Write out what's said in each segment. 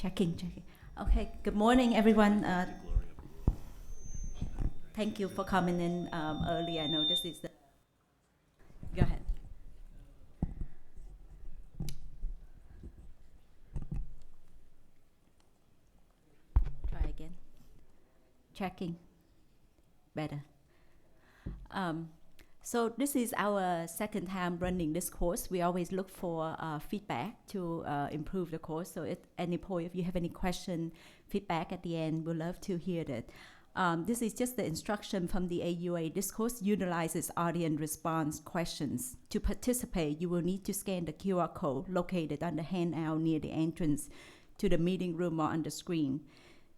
Checking. Okay, good morning, everyone. Thank you for coming in early. I know this is the. Go ahead. Try again. Checking. Better. Um, so this is our second time running this course. We always look for feedback to improve the course. So at any point, if you have any question, feedback at the end, we'd love to hear that. This is just the instruction from the AUA. This course utilizes audience response questions. To participate, you will need to scan the QR code located on the handout near the entrance to the meeting room or on the screen.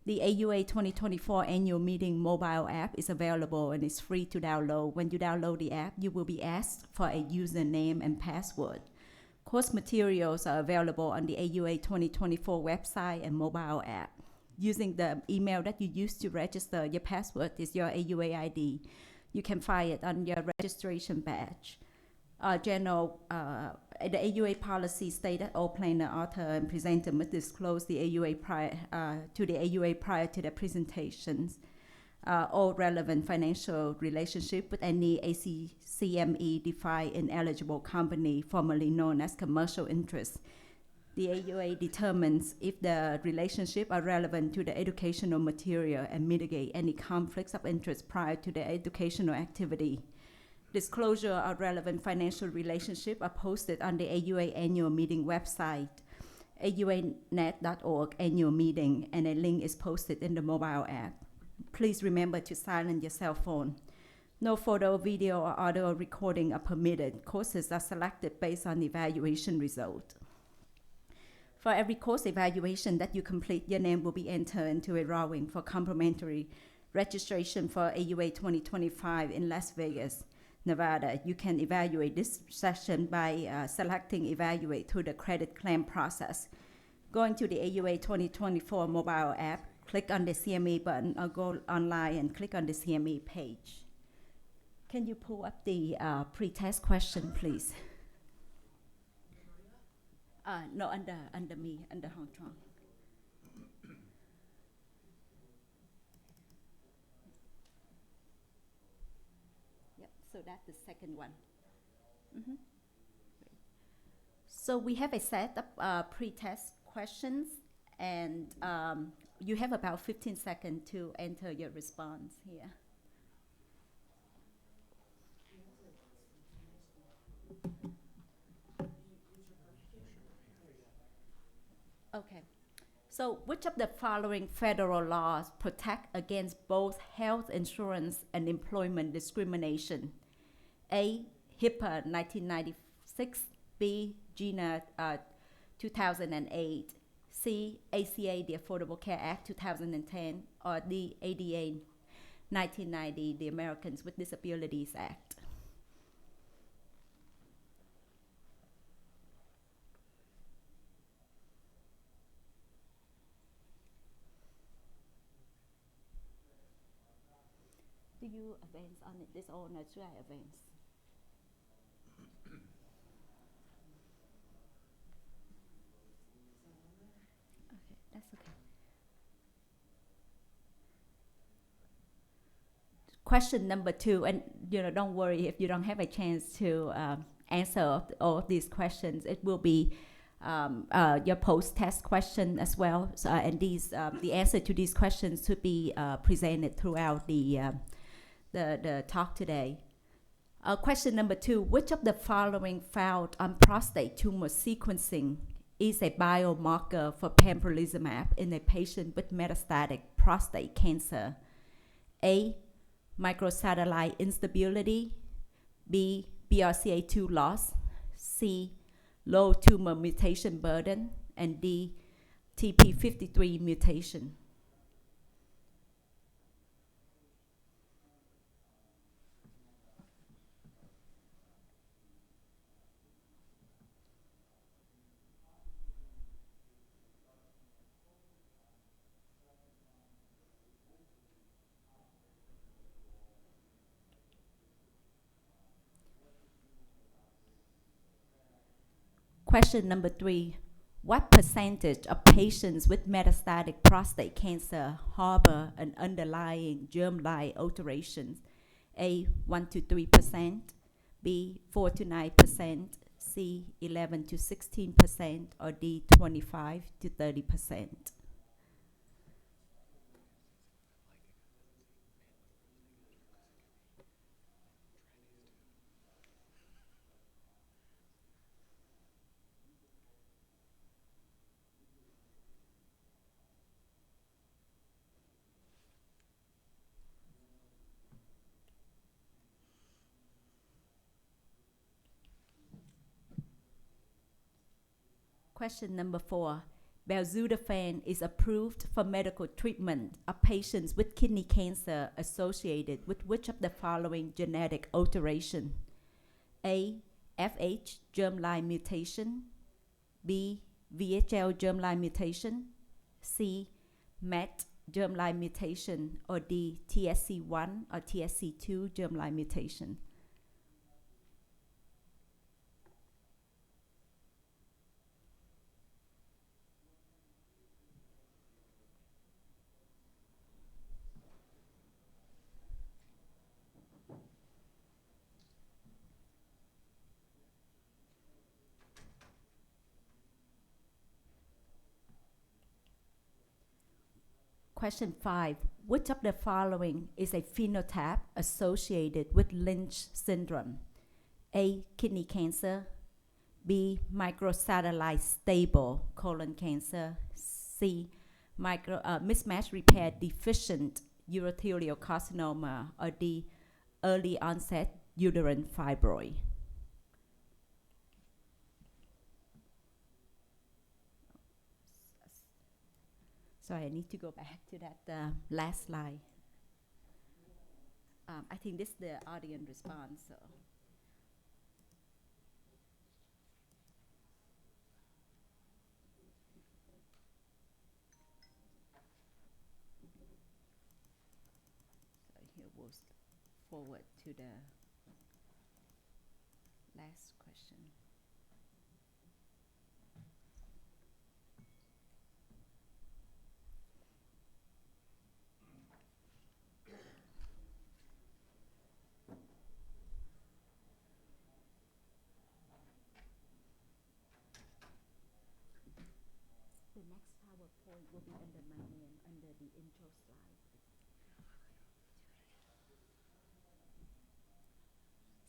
The AUA 2024 annual meeting mobile app is available and is free to download. When you download the app, you will be asked for a username and password. Course materials are available on the AUA 2024 website and mobile app. Using the email that you use to register, your password is your AUA ID. You can find it on your registration badge. The AUA policy states that all planner, author, and presenter must disclose the AUA to the AUA prior to their presentations. All relevant financial relationship with any ACCME defined ineligible company, formerly known as commercial interest. The AUA determines if the relationship are relevant to the educational material and mitigate any conflicts of interest prior to the educational activity. Disclosure of relevant financial relationship are posted on the AUA annual meeting website, auanet.org annual meeting, and a link is posted in the mobile app. Please remember to silence your cell phone. No photo, video, or audio recording are permitted. Courses are selected based on evaluation result. For every course evaluation that you complete, your name will be entered into a drawing for complimentary registration for AUA 2025 in Las Vegas, Nevada. You can evaluate this session by selecting evaluate through the credit claim process. Going to the AUA 2024 mobile app, click on the CME button or go online and click on the CME page. Can you pull up the pre-test question, please? No, under me, under Hong Kong. Yep, so that's the second one. Mm-hmm. So we have a set of pre-test questions, and you have about 15 seconds to enter your response here. Okay. So which of the following federal laws protect against both health insurance and employment discrimination? A, HIPAA 1996, B, GINA 2008, C, ACA, the Affordable Care Act 2010, or D, ADA 1990, the Americans with Disabilities Act. Do you advance on it, this or not? Should I advance? Okay, that's okay. Question number 2, and don't worry if you don't have a chance to answer all of these questions. It will be your post-test question as well, so, and these the answer to these questions should be presented throughout the talk today. Question number 2, which of the following found on prostate tumor sequencing is a biomarker for pembrolizumab in a patient with metastatic prostate cancer? A, microsatellite instability, B, BRCA2 loss, C, low tumor mutation burden, and D, TP53 mutation. Question number 3, what percentage of patients with metastatic prostate cancer harbor an underlying germline alteration? A, 1 to 3%, B, 4 to 9%, C, 11 to 16%, or D, 25 to 30%. Question number 4. Belzutifan is approved for medical treatment of patients with kidney cancer associated with which of the following genetic alteration? A, FH germline mutation, B, VHL germline mutation, C, MET germline mutation, or D, TSC1 or TSC2 germline mutation. Question 5. Which of the following is a phenotype associated with Lynch syndrome? A, kidney cancer, B, microsatellite stable colon cancer, C, mismatch repair deficient urothelial carcinoma, or D, early onset uterine fibroid. Sorry, I need to go back to that last slide. I think this is the audience response. So. Here we'll forward to the last question. The next PowerPoint will be under my name, under the intro slide.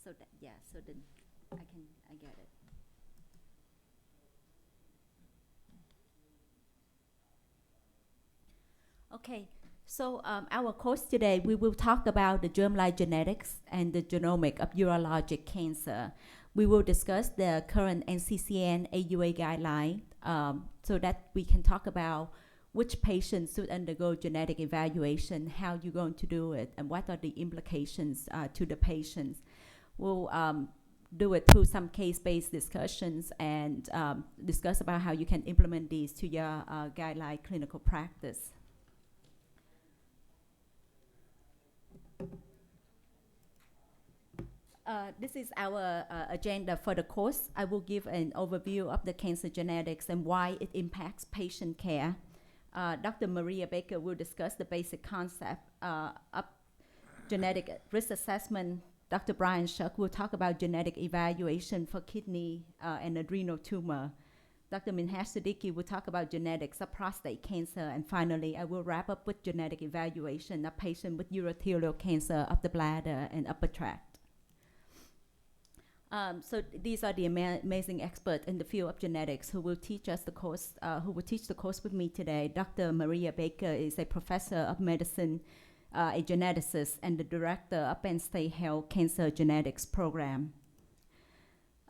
So that, yeah, so then I get it. Okay, so our course today, we will talk about the germline genetics and the genomic of urologic cancer. We will discuss the current NCCN AUA guideline so that we can talk about which patients should undergo genetic evaluation, how you're going to do it, and what are the implications to the patients. We'll do it through some case-based discussions and discuss about how you can implement these to your guideline clinical practice. This is our agenda for the course. I will give an overview of the cancer genetics and why it impacts patient care. Dr. Maria Baker will discuss the basic concept of genetic risk assessment. Dr. Brian Shuck will talk about genetic evaluation for kidney and adrenal tumor. Dr. Minhaj Siddiqui will talk about genetics of prostate cancer. And finally, I will wrap up with genetic evaluation of patients with urothelial cancer of the bladder and upper tract. So these are the amazing experts in the field of genetics who will teach us the course, who will teach the course with me today. Dr. Maria Baker is a professor of medicine, a geneticist, and the director of Penn State Health Cancer Genetics Program.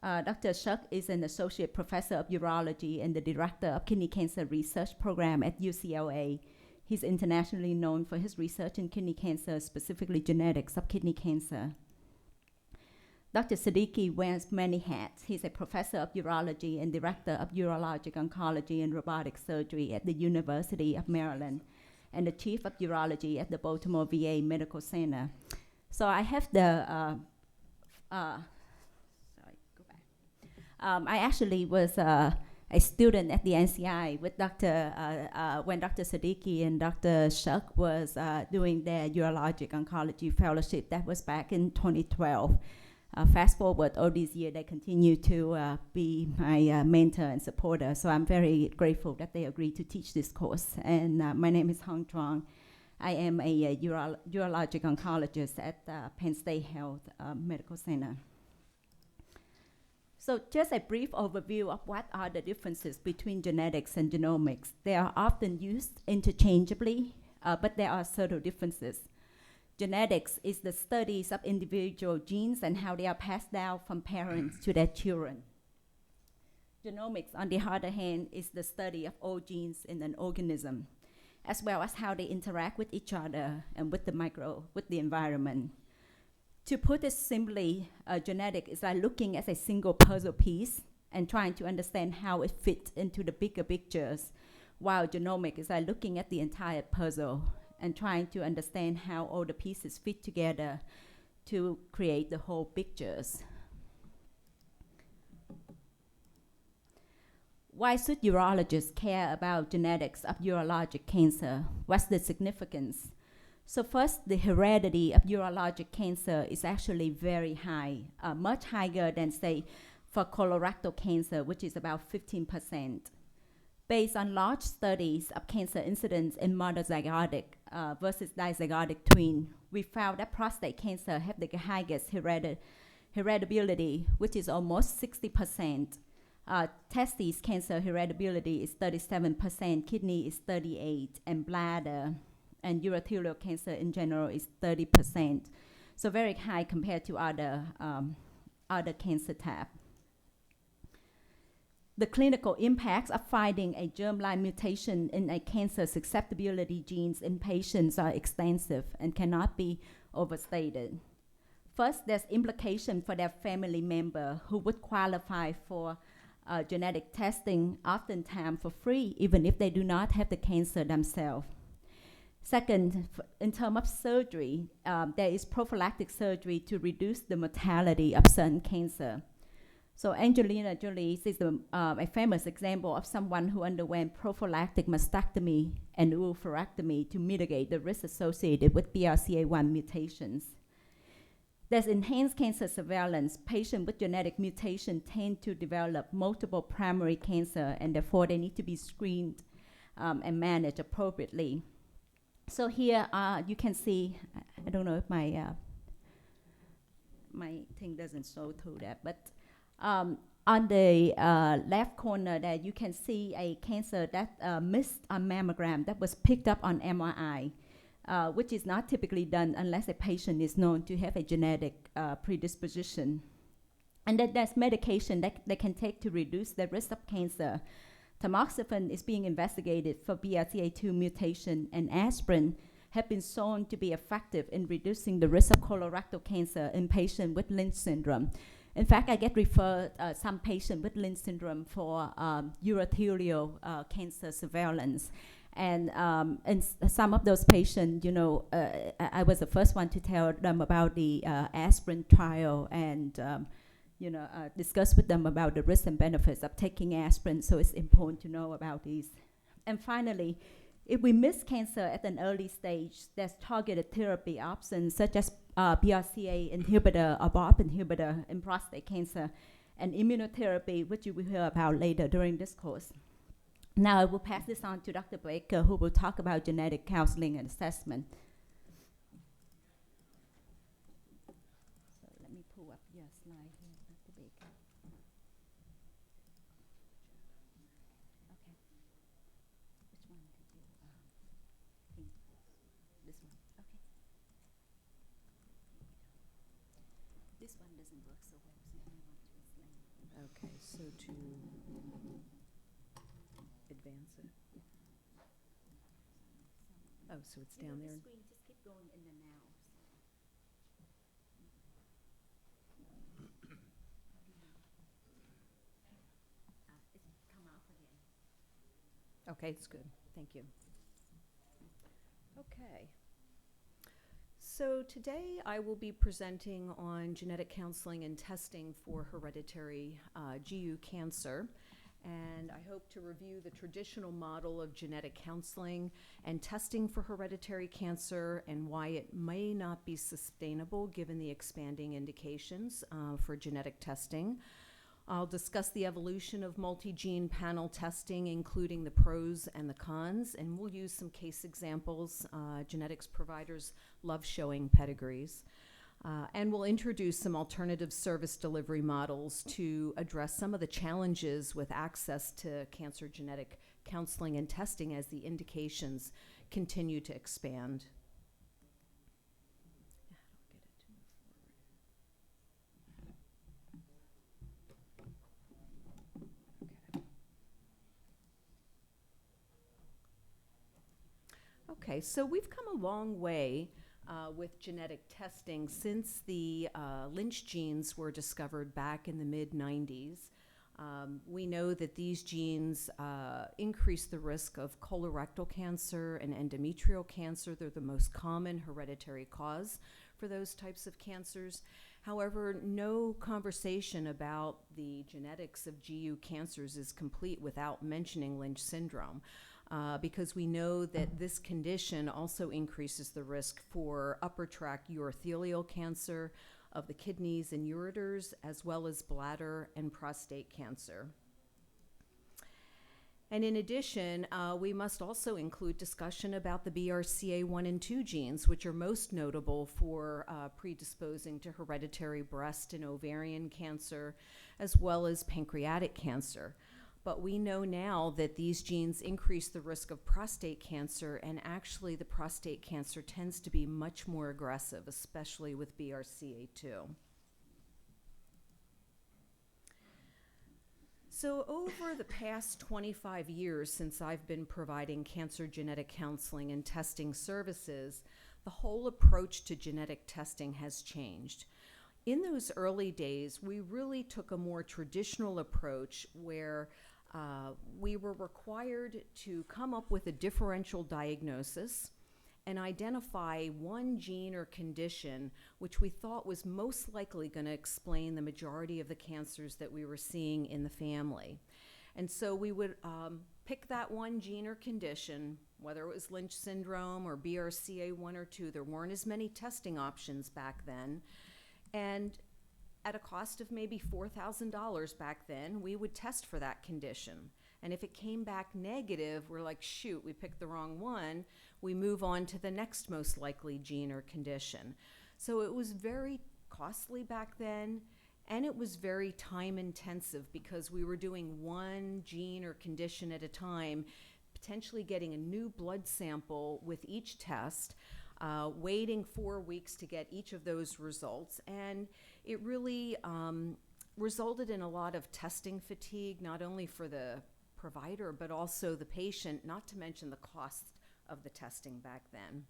Dr. Shuck is an associate professor of urology and the director of kidney cancer research program at UCLA. He's internationally known for his research in kidney cancer, specifically genetics of kidney cancer. Dr. Siddiqui wears many hats. He's a professor of urology and director of urologic oncology and robotic surgery at the University of Maryland and the chief of urology at the Baltimore VA Medical Center. So I have the, sorry, go back. I actually was a student at the NCI with when Dr. Siddiqui and Dr. Shuk was doing their urologic oncology fellowship. That was back in 2012. Fast forward all these years, they continue to be my mentor and supporter. So I'm very grateful that they agreed to teach this course. And my name is Hong Truong. I am a urologic oncologist at Penn State Health Medical Center. So just a brief overview of what are the differences between genetics and genomics. They are often used interchangeably, but there are subtle differences. Genetics is the studies of individual genes and how they are passed down from parents to their children. Genomics, on the other hand, is the study of all genes in an organism, as well as how they interact with each other and with the environment. To put it simply, genetic is like looking at a single puzzle piece and trying to understand how it fits into the bigger pictures, while genomic is like looking at the entire puzzle and trying to understand how all the pieces fit together to create the whole pictures. Why should urologists care about genetics of urologic cancer? What's the significance? So first, the heredity of urologic cancer is actually very high, much higher than, say, for colorectal cancer, which is about 15%. Based on large studies of cancer incidence in monozygotic versus dizygotic twin, we found that prostate cancer have the highest heritability, which is almost 60%. Testes cancer heritability is 37%, kidney is 38%, and bladder and urothelial cancer in general is 30%. So very high compared to other cancer types. The clinical impacts of finding a germline mutation in a cancer susceptibility genes in patients are extensive and cannot be overstated. First, there's implication for their family member who would qualify for genetic testing, oftentimes for free, even if they do not have the cancer themselves. Second, in terms of surgery, there is prophylactic surgery to reduce the mortality of certain cancer. So Angelina Jolie is a famous example of someone who underwent prophylactic mastectomy and oophorectomy to mitigate the risk associated with BRCA1 mutations. There's enhanced cancer surveillance. Patients with genetic mutation tend to develop multiple primary cancer, and therefore they need to be screened and managed appropriately. So here you can see, I don't know if my thing doesn't show through that, but on the left corner there you can see a cancer that missed on mammogram that was picked up on MRI, which is not typically done unless a patient is known to have a genetic predisposition. And then there's medication that they can take to reduce the risk of cancer. Tamoxifen is being investigated for BRCA2 mutation, and aspirin have been shown to be effective in reducing the risk of colorectal cancer in patients with Lynch syndrome. In fact, I get referred some patients with Lynch syndrome for urothelial cancer surveillance. And some of those patients, you know, I was the first one to tell them about the aspirin trial and discuss with them about the risks and benefits of taking aspirin, so it's important to know about these. And finally, if we miss cancer at an early stage, there's targeted therapy options such as BRCA inhibitor or BARP inhibitor in prostate cancer, and immunotherapy, which you will hear about later during this course. Now I will pass this on to Dr. Baker, who will talk about genetic counseling and assessment. So let me pull up your slide here, Dr. Baker. Okay. Which one did you think? This one. Okay. This one doesn't work so well, so you may want to explain. Okay, so to advance it. Oh, so it's down there. The screen, just keep going in the now. It's come off again. Okay, it's good. Thank you. Okay. So today I will be presenting on genetic counseling and testing for hereditary GU cancer. And and I hope to review the traditional model of genetic counseling and testing for hereditary cancer and why it may not be sustainable given the expanding indications for genetic testing. I'll discuss the evolution of multi-gene panel testing, including the pros and the cons, and we'll use some case examples. Genetics providers love showing pedigrees. And we'll introduce some alternative service delivery models to address some of the challenges with access to cancer genetic counseling and testing as the indications continue to expand. Okay, so we've come a long way with genetic testing since the Lynch genes were discovered back in the mid-90s. We know that these genes increase the risk of colorectal cancer and endometrial cancer. They're the most common hereditary cause for those types of cancers. However, no conversation about the genetics of GU cancers is complete without mentioning Lynch syndrome. Because we know that this condition also increases the risk for upper tract urothelial cancer of the kidneys and ureters, as well as bladder and prostate cancer. And in addition, we must also include discussion about the BRCA1 and 2 genes, which are most notable for predisposing to hereditary breast and ovarian cancer, as well as pancreatic cancer. But we know now that these genes increase the risk of prostate cancer, and actually the prostate cancer tends to be much more aggressive, especially with BRCA2. So over the past 25 years since I've been providing cancer genetic counseling and testing services, the whole approach to genetic testing has changed. In those early days, we really took a more traditional approach where we were required to come up with a differential diagnosis and identify one gene or condition which we thought was most likely going to explain the majority of the cancers that we were seeing in the family. And so we would pick that one gene or condition, whether it was Lynch syndrome or BRCA1 or 2. There weren't as many testing options back then. And at a cost of maybe $4,000 back then, we would test for that condition. And if it came back negative, we're like, shoot, we picked the wrong one. We move on to the next most likely gene or condition. So it was very costly back then, and it was very time intensive because we were doing one gene or condition at a time, potentially getting a new blood sample with each test, waiting 4 weeks to get each of those results. And it really resulted in a lot of testing fatigue, not only for the provider, but also the patient, not to mention the cost of the testing back then.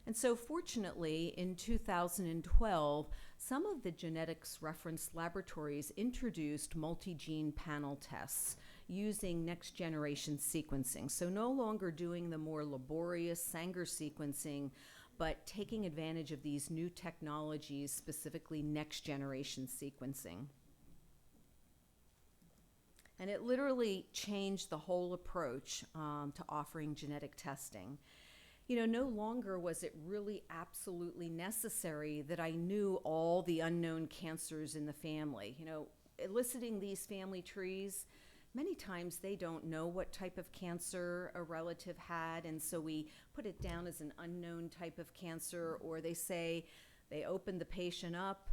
And so fortunately, in 2012, some of the genetics reference laboratories introduced multi-gene panel tests using next-generation sequencing. So no longer doing the more laborious Sanger sequencing, but taking advantage of these new technologies, specifically next-generation sequencing. And it literally changed the whole approach to offering genetic testing. You know, no longer was it really absolutely necessary that I knew all the unknown cancers in the family. You know, eliciting these family trees, many times they don't know what type of cancer a relative had, and so we put it down as an unknown type of cancer, or they say they opened the patient up,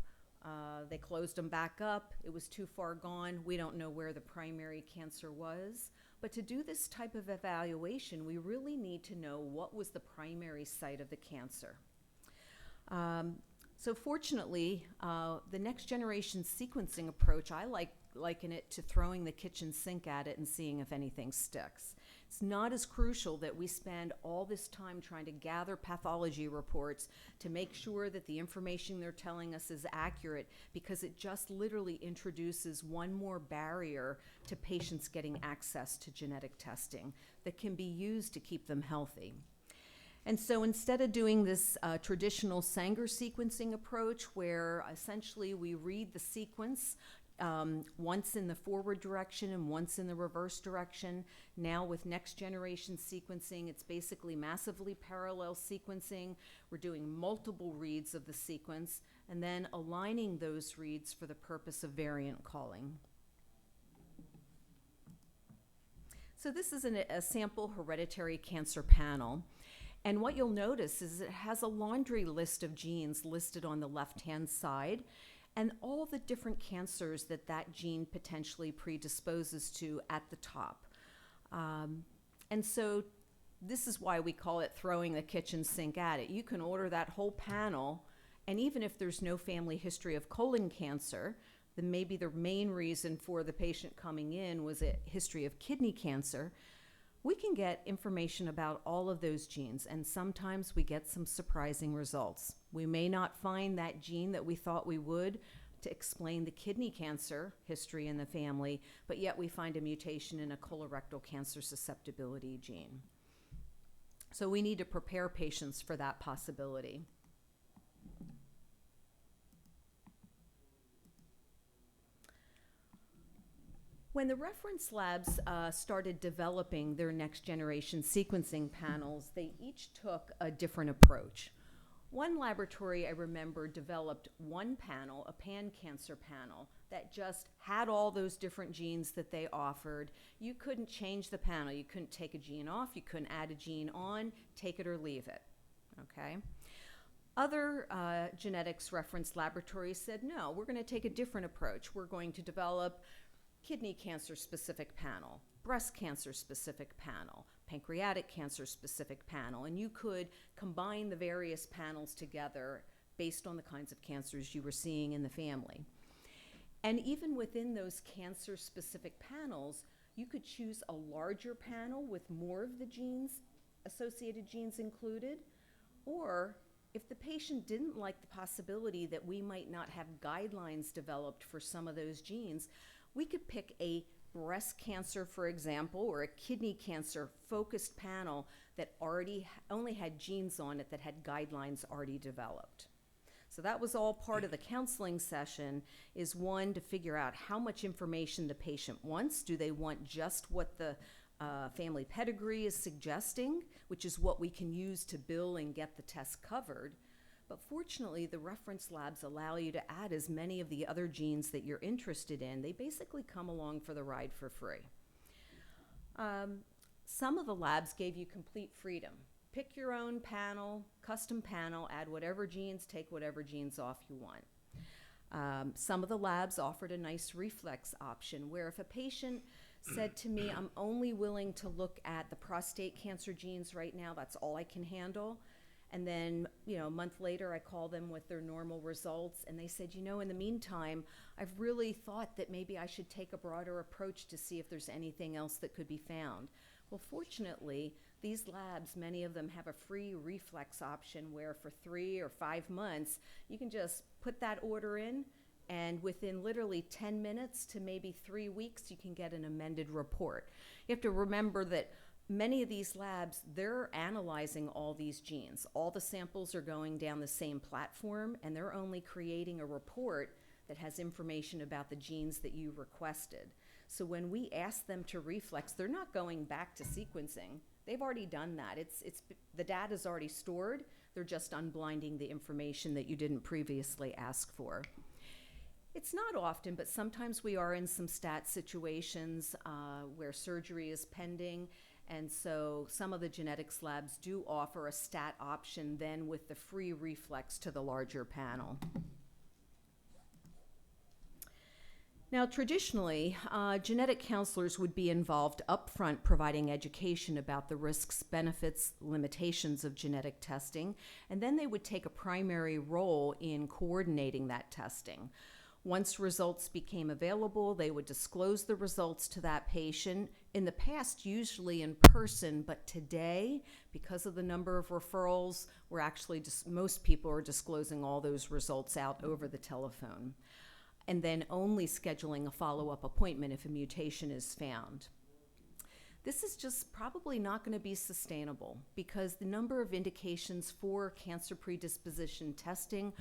they closed them back up, it was too far gone, we don't know where the primary cancer was. But to do this type of evaluation, we really need to know what was the primary site of the cancer. So fortunately, the next generation sequencing approach, I liken it to throwing the kitchen sink at it and seeing if anything sticks. It's not as crucial that we spend all this time trying to gather pathology reports to make sure that the information they're telling us is accurate, because it just literally introduces one more barrier to patients getting access to genetic testing that can be used to keep them healthy. And so instead of doing this traditional Sanger sequencing approach where essentially we read the sequence once in the forward direction and once in the reverse direction. Now with next generation sequencing, it's basically massively parallel sequencing. We're doing multiple reads of the sequence and then aligning those reads for the purpose of variant calling. So this is a sample hereditary cancer panel. And what you'll notice is it has a laundry list of genes listed on the left-hand side and all the different cancers that that gene potentially predisposes to at the top. And so this is why we call it throwing the kitchen sink at it. You can order that whole panel, and even if there's no family history of colon cancer, then maybe the main reason for the patient coming in was a history of kidney cancer, we can get information about all of those genes, and sometimes we get some surprising results. We may not find that gene that we thought we would to explain the kidney cancer history in the family, but yet we find a mutation in a colorectal cancer susceptibility gene. So we need to prepare patients for that possibility. When the reference labs started developing their next generation sequencing panels, they each took a different approach. One laboratory I remember developed one panel, a pan-cancer panel, that just had all those different genes that they offered. You couldn't change the panel. You couldn't take a gene off. You couldn't add a gene on, take it or leave it, okay? Other genetics reference laboratories said, no, we're going to take a different approach. We're going to develop kidney cancer specific panel, breast cancer specific panel, pancreatic cancer specific panel, and you could combine the various panels together based on the kinds of cancers you were seeing in the family. And even within those cancer specific panels, you could choose a larger panel with more of the genes, associated genes included, or if the patient didn't like the possibility that we might not have guidelines developed for some of those genes, we could pick a breast cancer, for example, or a kidney cancer focused panel that only had genes on it that had guidelines already developed. So that was all part of the counseling session, is one, to figure out how much information the patient wants. Do they want just what the family pedigree is suggesting, which is what we can use to bill and get the test covered? But fortunately, the reference labs allow you to add as many of the other genes that you're interested in. They basically come along for the ride for free. Some of the labs gave you complete freedom. Pick your own panel, custom panel, add whatever genes, take whatever genes off you want. Some of the labs offered a nice reflex option where if a patient said to me, I'm only willing to look at the prostate cancer genes right now, that's all I can handle. And then, a month later, I call them with their normal results, and they said, in the meantime, I've really thought that maybe I should take a broader approach to see if there's anything else that could be found. Well, fortunately, these labs, many of them have a free reflex option where for 3 or 5 months, you can just put that order in, and within literally 10 minutes to maybe 3 weeks, you can get an amended report. You have to remember that many of these labs, they're analyzing all these genes. All the samples are going down the same platform, and they're only creating a report that has information about the genes that you requested. So when we ask them to reflex, they're not going back to sequencing. They've already done that. The data's already stored. They're just unblinding the information that you didn't previously ask for. It's not often, but sometimes we are in some stat situations where surgery is pending. And so some of the genetics labs do offer a stat option then with the free reflex to the larger panel. Now, traditionally, genetic counselors would be involved upfront providing education about the risks, benefits, limitations of genetic testing, and then they would take a primary role in coordinating that testing. Once results became available, they would disclose the results to that patient, in the past usually in person, but today, because of the number of referrals, we're actually most people are disclosing all those results out over the telephone, and then only scheduling a follow-up appointment if a mutation is found. This is just probably not going to be sustainable because the number of indications for cancer predisposition testing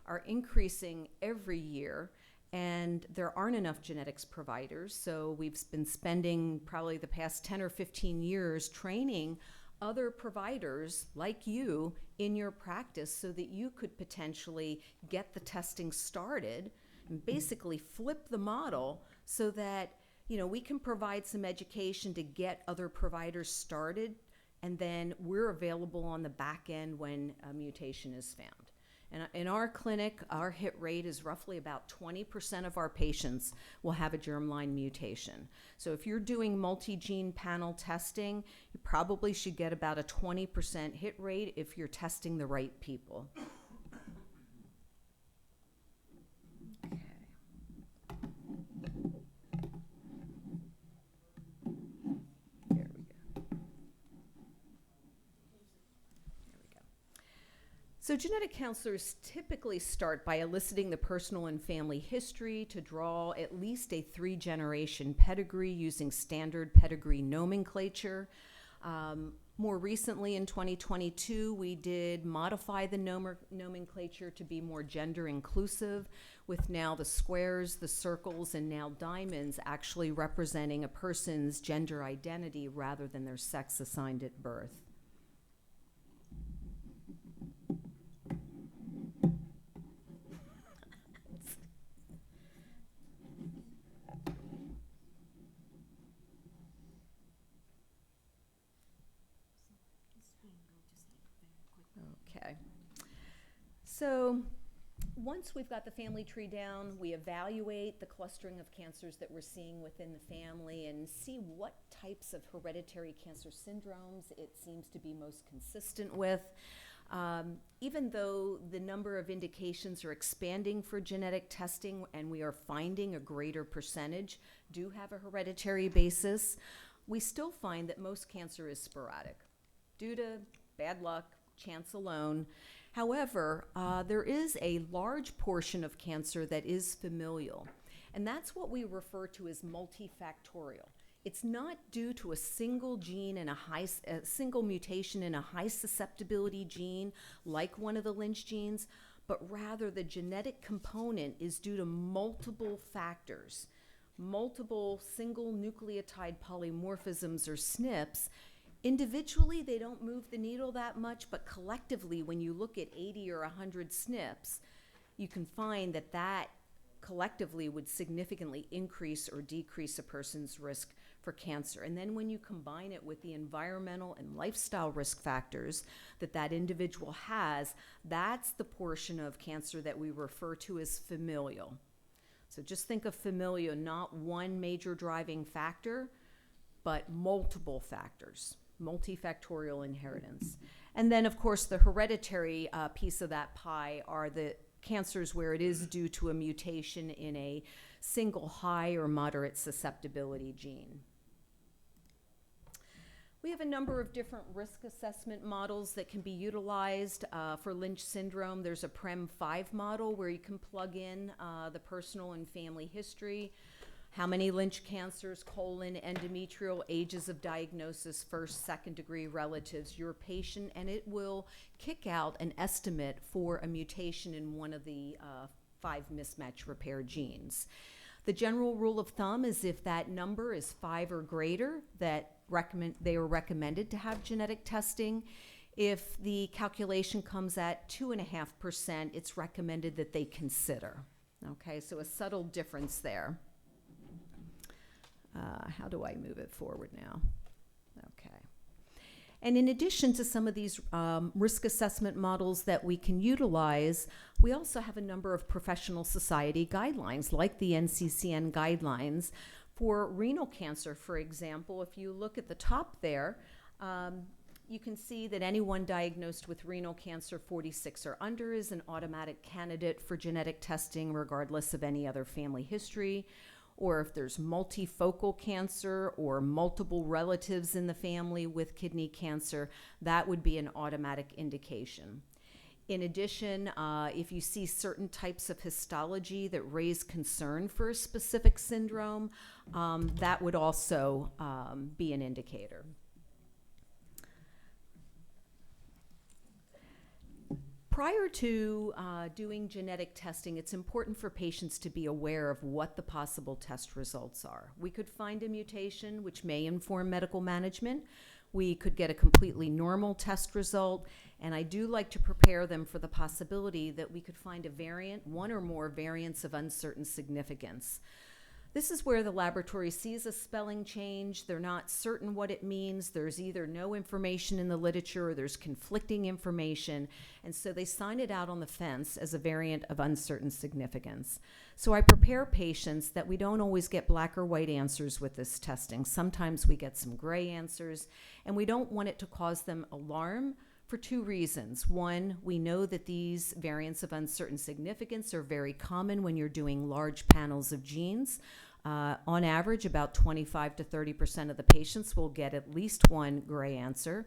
are increasing every year, and there aren't enough genetics providers. So we've been spending probably the past 10 or 15 years training other providers like you in your practice so that you could potentially get the testing started and basically flip the model so that, you know, we can provide some education to get other providers started, and then we're available on the back end when a mutation is found. And in our clinic, our hit rate is roughly about 20% of our patients will have a germline mutation. So if you're doing multi-gene panel testing, you probably should get about a 20% hit rate if you're testing the right people. Okay. There we go. So genetic counselors typically start by eliciting the personal and family history to draw at least a 3-generation pedigree using standard pedigree nomenclature. More recently in 2022, we did modify the nomenclature to be more gender inclusive, with now the squares, the circles, and now diamonds actually representing a person's gender identity rather than their sex assigned at birth. Okay. So once we've got the family tree down, we evaluate the clustering of cancers that we're seeing within the family and see what types of hereditary cancer syndromes it seems to be most consistent with. Even though the number of indications are expanding for genetic testing and we are finding a greater percentage do have a hereditary basis, we still find that most cancer is sporadic due to bad luck, chance alone. However, there is a large portion of cancer that is familial, and that's what we refer to as multifactorial. It's not due to a single gene and a single mutation in a high susceptibility gene like one of the Lynch genes, but rather the genetic component is due to multiple factors, multiple single nucleotide polymorphisms or SNPs. Individually, they don't move the needle that much, but collectively, when you look at 80 or 100 SNPs, you can find that that collectively would significantly increase or decrease a person's risk for cancer. And then when you combine it with the environmental and lifestyle risk factors that that individual has, that's the portion of cancer that we refer to as familial. So just think of familial, not one major driving factor, but multiple factors. Multifactorial inheritance. And then, of course, the hereditary piece of that pie are the cancers where it is due to a mutation in a single high or moderate susceptibility gene. We have a number of different risk assessment models that can be utilized for Lynch syndrome. There's a PREM5 model where you can plug in the personal and family history, how many Lynch cancers, colon, endometrial, ages of diagnosis, first, second degree relatives, your patient, and it will kick out an estimate for a mutation in one of the 5 mismatch repair genes. The general rule of thumb is if that number is 5 or greater, that they are recommended to have genetic testing. If the calculation comes at 2.5%, it's recommended that they consider. Okay, so a subtle difference there. How do I move it forward now? Okay. And in addition to some of these risk assessment models that we can utilize, we also have a number of professional society guidelines, like the NCCN guidelines. For renal cancer, for example, if you look at the top there, you can see that anyone diagnosed with renal cancer 46 or under is an automatic candidate for genetic testing regardless of any other family history. Or if there's multifocal cancer or multiple relatives in the family with kidney cancer, that would be an automatic indication. In addition, if you see certain types of histology that raise concern for a specific syndrome, that would also be an indicator. Prior to doing genetic testing, it's important for patients to be aware of what the possible test results are. We could find a mutation which may inform medical management. We could get a completely normal test result, and I do like to prepare them for the possibility that we could find a variant, one or more variants of uncertain significance. This is where the laboratory sees a spelling change. They're not certain what it means. There's either no information in the literature or there's conflicting information, and so they sign it out on the fence as a variant of uncertain significance. So I prepare patients that we don't always get black or white answers with this testing. Sometimes we get some gray answers, and we don't want it to cause them alarm for two reasons. One, we know that these variants of uncertain significance are very common when you're doing large panels of genes. On average, about 25 to 30% of the patients will get at least one gray answer.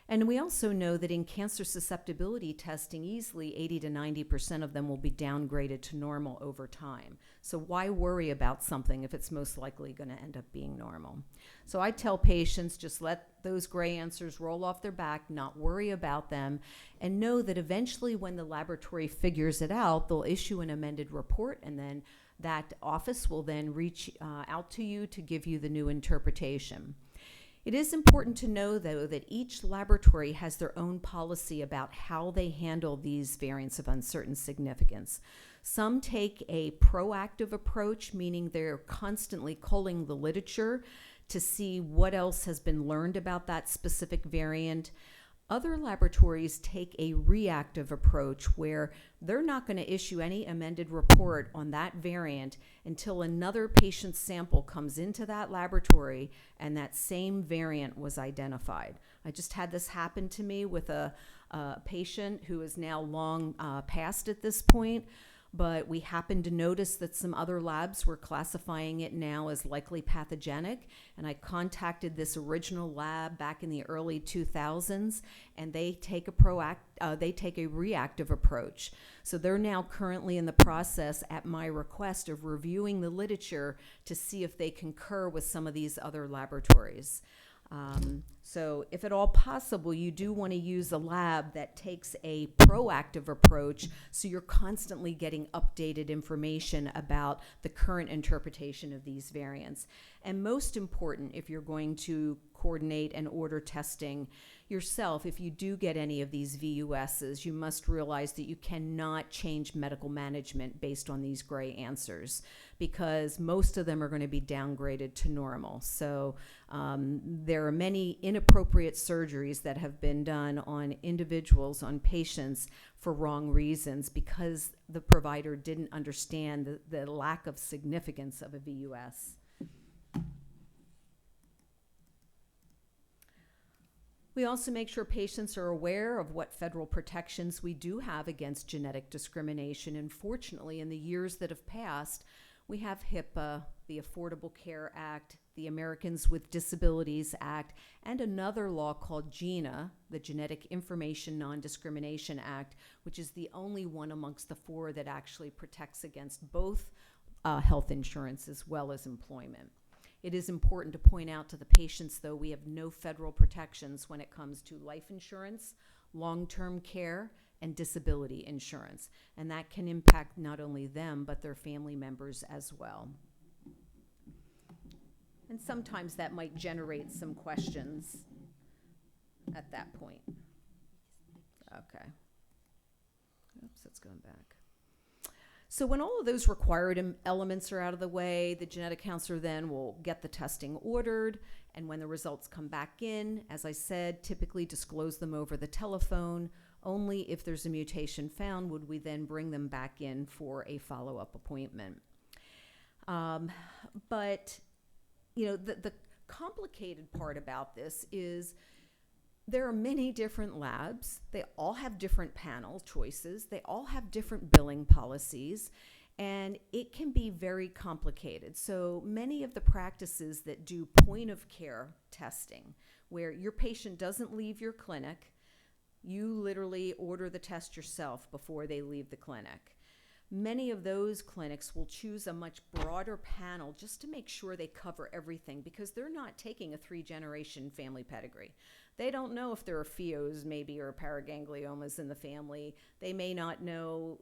And we also know that in cancer susceptibility testing, easily 80 to 90% of them will be downgraded to normal over time. So why worry about something if it's most likely going to end up being normal? So I tell patients, just let those gray answers roll off their back, not worry about them, and know that eventually when the laboratory figures it out, they'll issue an amended report, and then that office will then reach out to you to give you the new interpretation. It is important to know, though, that each laboratory has their own policy about how they handle these variants of uncertain significance. Some take a proactive approach, meaning they're constantly culling the literature to see what else has been learned about that specific variant. Other laboratories take a reactive approach where they're not going to issue any amended report on that variant until another patient's sample comes into that laboratory and that same variant was identified. I just had this happen to me with a patient who is now long past at this point, but we happened to notice that some other labs were classifying it now as likely pathogenic, and I contacted this original lab back in the early 2000s, and they take a reactive approach. So they're now currently in the process, at my request, of reviewing the literature to see if they concur with some of these other laboratories. So if at all possible, you do want to use a lab that takes a proactive approach so you're constantly getting updated information about the current interpretation of these variants. And most important, if you're going to coordinate and order testing yourself, if you do get any of these VUSs, you must realize that you cannot change medical management based on these gray answers, because most of them are going to be downgraded to normal. So there are many inappropriate surgeries that have been done on individuals, on patients, for wrong reasons because the provider didn't understand the lack of significance of a VUS. We also make sure patients are aware of what federal protections we do have against genetic discrimination. And fortunately, in the years that have passed, we have HIPAA, the Affordable Care Act, the Americans with Disabilities Act, and another law called GINA, the Genetic Information Non-Discrimination Act, which is the only one amongst the four that actually protects against both health insurance as well as employment. It is important to point out to the patients, though, we have no federal protections when it comes to life insurance, long-term care, and disability insurance. And that can impact not only them, but their family members as well. And sometimes that might generate some questions at that point. Okay. Oops, it's going back. So when all of those required elements are out of the way, the genetic counselor then will get the testing ordered, and when the results come back in, as I said, typically disclose them over the telephone. Only if there's a mutation found would we then bring them back in for a follow-up appointment. But you know, the complicated part about this is there are many different labs. They all have different panel choices. They all have different billing policies, and it can be very complicated. So many of the practices that do point of care testing, where your patient doesn't leave your clinic, you literally order the test yourself before they leave the clinic. Many of those clinics will choose a much broader panel just to make sure they cover everything, because they're not taking a 3-generation family pedigree. They don't know if there are PHIOs maybe or paragangliomas in the family. They may not know,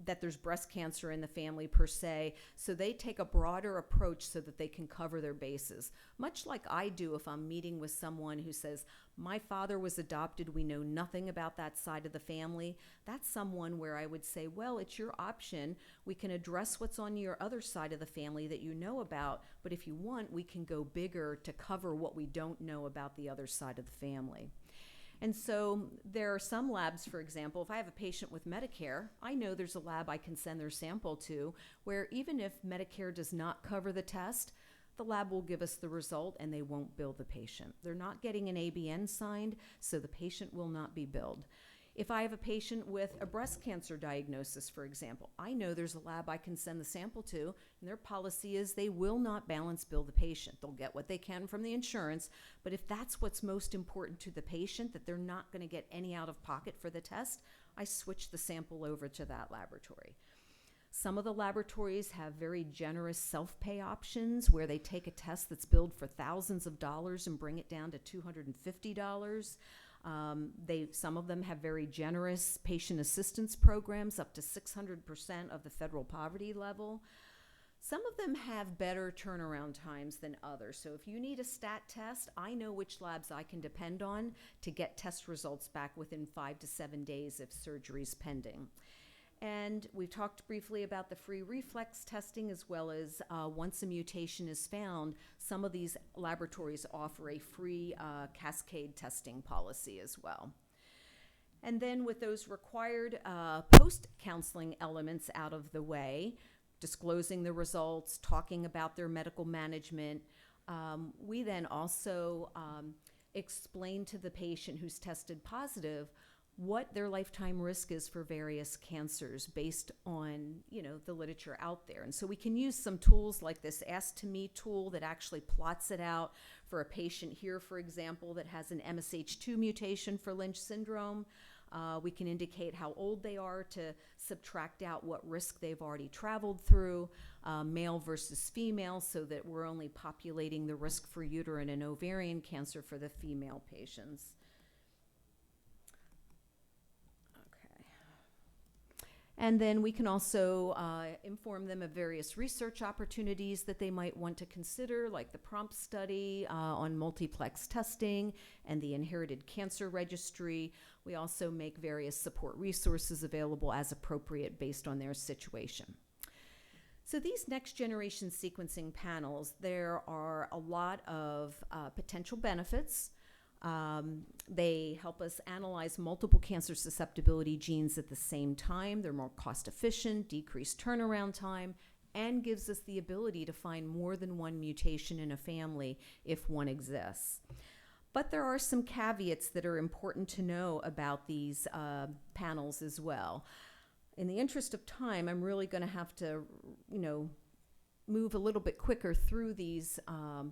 that there's breast cancer in the family per se. So they take a broader approach so that they can cover their bases. Much like I do if I'm meeting with someone who says, my father was adopted, we know nothing about that side of the family. That's someone where I would say, well, it's your option. We can address what's on your other side of the family that you know about, but if you want, we can go bigger to cover what we don't know about the other side of the family. And so there are some labs, for example, if I have a patient with Medicare, I know there's a lab I can send their sample to where even if Medicare does not cover the test, the lab will give us the result and they won't bill the patient. They're not getting an ABN signed, so the patient will not be billed. If I have a patient with a breast cancer diagnosis, for example, I know there's a lab I can send the sample to, and their policy is they will not balance bill the patient. They'll get what they can from the insurance, but if that's what's most important to the patient, that they're not going to get any out of pocket for the test, I switch the sample over to that laboratory. Some of the laboratories have very generous self-pay options where they take a test that's billed for thousands of dollars and bring it down to $250. Some of them have very generous patient assistance programs up to 600% of the federal poverty level. Some of them have better turnaround times than others. So if you need a stat test, I know which labs I can depend on to get test results back within 5 to 7 days if surgery is pending. And we've talked briefly about the free reflex testing, as well as once a mutation is found, some of these laboratories offer a free cascade testing policy as well. And then with those required post-counseling elements out of the way, disclosing the results, talking about their medical management, we then also explain to the patient who's tested positive what their lifetime risk is for various cancers based on, the literature out there. And so we can use some tools like this Ask to Me tool that actually plots it out for a patient here, for example, that has an MSH2 mutation for Lynch syndrome. We can indicate how old they are to subtract out what risk they've already traveled through, male versus female, so that we're only populating the risk for uterine and ovarian cancer for the female patients. And then we can also inform them of various research opportunities that they might want to consider, like the PROMPT study on multiplex testing and the Inherited Cancer Registry. We also make various support resources available as appropriate based on their situation. So these next generation sequencing panels, there are a lot of potential benefits. They help us analyze multiple cancer susceptibility genes at the same time. They're more cost efficient, decreased turnaround time, and gives us the ability to find more than one mutation in a family if one exists. But there are some caveats that are important to know about these panels as well. In the interest of time, I'm really going to have to, move a little bit quicker through these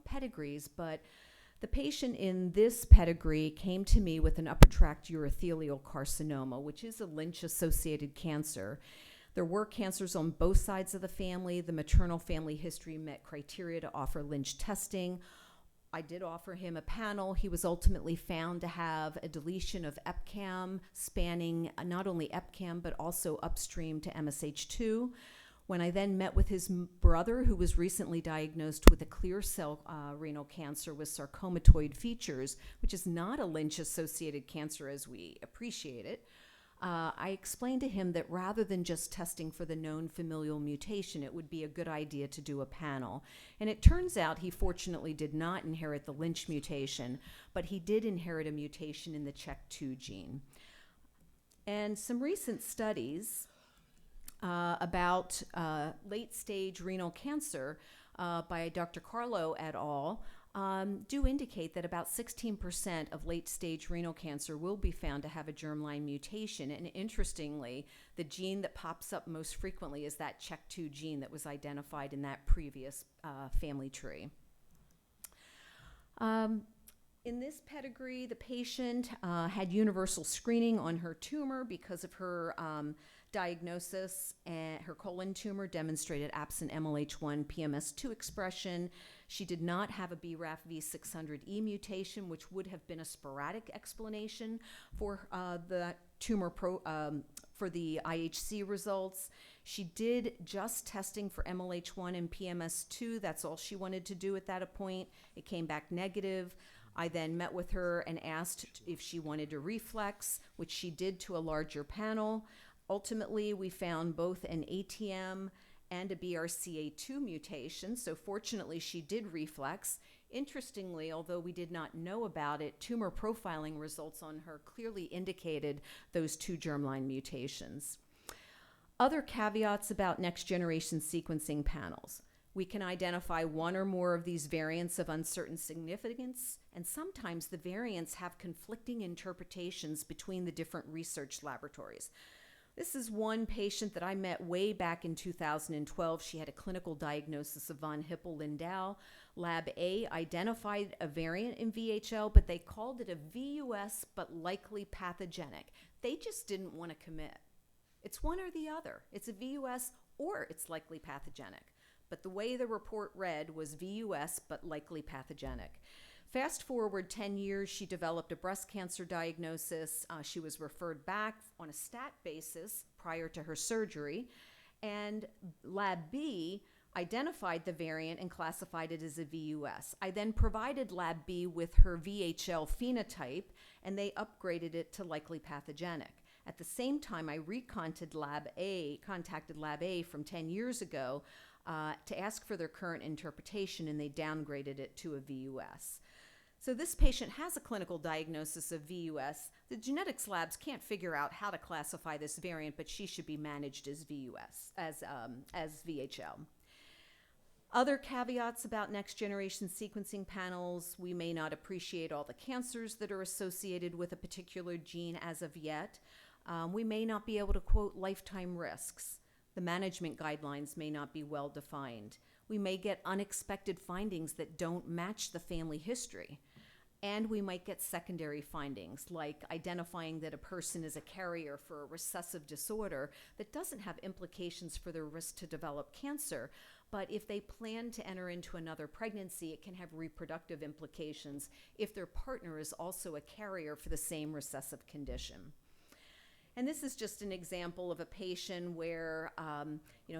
pedigrees, but the patient in this pedigree came to me with an upper tract urothelial carcinoma, which is a Lynch-associated cancer. There were cancers on both sides of the family. The maternal family history met criteria to offer Lynch testing. I did offer him a panel. He was ultimately found to have a deletion of EpCAM spanning not only EpCAM but also upstream to MSH2. When I then met with his brother, who was recently diagnosed with a clear cell renal cancer with sarcomatoid features, which is not a Lynch-associated cancer as we appreciate it, I explained to him that rather than just testing for the known familial mutation, it would be a good idea to do a panel. And it turns out he fortunately did not inherit the Lynch mutation, but he did inherit a mutation in the CHEK2 gene. And some recent studies about late-stage renal cancer by Dr. Carlo et al. Do indicate that about 16% of late-stage renal cancer will be found to have a germline mutation. And interestingly, the gene that pops up most frequently is that CHEK2 gene that was identified in that previous family tree. In this pedigree, the patient had universal screening on her tumor because of her Diagnosis, and her colon tumor demonstrated absent MLH1 PMS2 expression. She did not have a BRAF V600E mutation, which would have been a sporadic explanation for the tumor for the IHC results. She did just testing for MLH1 and PMS2. That's all she wanted to do at that point. It came back negative. I then met with her and asked if she wanted to reflex, which she did to a larger panel. Ultimately, we found both an ATM and a BRCA2 mutation, so fortunately she did reflex. Interestingly, although we did not know about it, tumor profiling results on her clearly indicated those two germline mutations. Other caveats about next-generation sequencing panels. We can identify one or more of these variants of uncertain significance, and sometimes the variants have conflicting interpretations between the different research laboratories. This is one patient that I met way back in 2012. She had a clinical diagnosis of von Hippel-Lindau. Lab A identified a variant in VHL, but they called it a VUS, but likely pathogenic. They just didn't want to commit. It's one or the other. It's a VUS or it's likely pathogenic. But the way the report read was VUS, but likely pathogenic. Fast forward 10 years, she developed a breast cancer diagnosis. She was referred back on a stat basis prior to her surgery, and Lab B identified the variant and classified it as a VUS. I then provided Lab B with her VHL phenotype, and they upgraded it to likely pathogenic. At the same time, I contacted Lab A from 10 years ago to ask for their current interpretation, and they downgraded it to a VUS. So this patient has a clinical diagnosis of VUS. The genetics labs can't figure out how to classify this variant, but she should be managed as VUS, as VHL. Other caveats about next-generation sequencing panels: we may not appreciate all the cancers that are associated with a particular gene as of yet. We may not be able to quote lifetime risks. The management guidelines may not be well defined. We may get unexpected findings that don't match the family history. And we might get secondary findings, like identifying that a person is a carrier for a recessive disorder that doesn't have implications for their risk to develop cancer, but if they plan to enter into another pregnancy, it can have reproductive implications if their partner is also a carrier for the same recessive condition. And this is just an example of a patient where,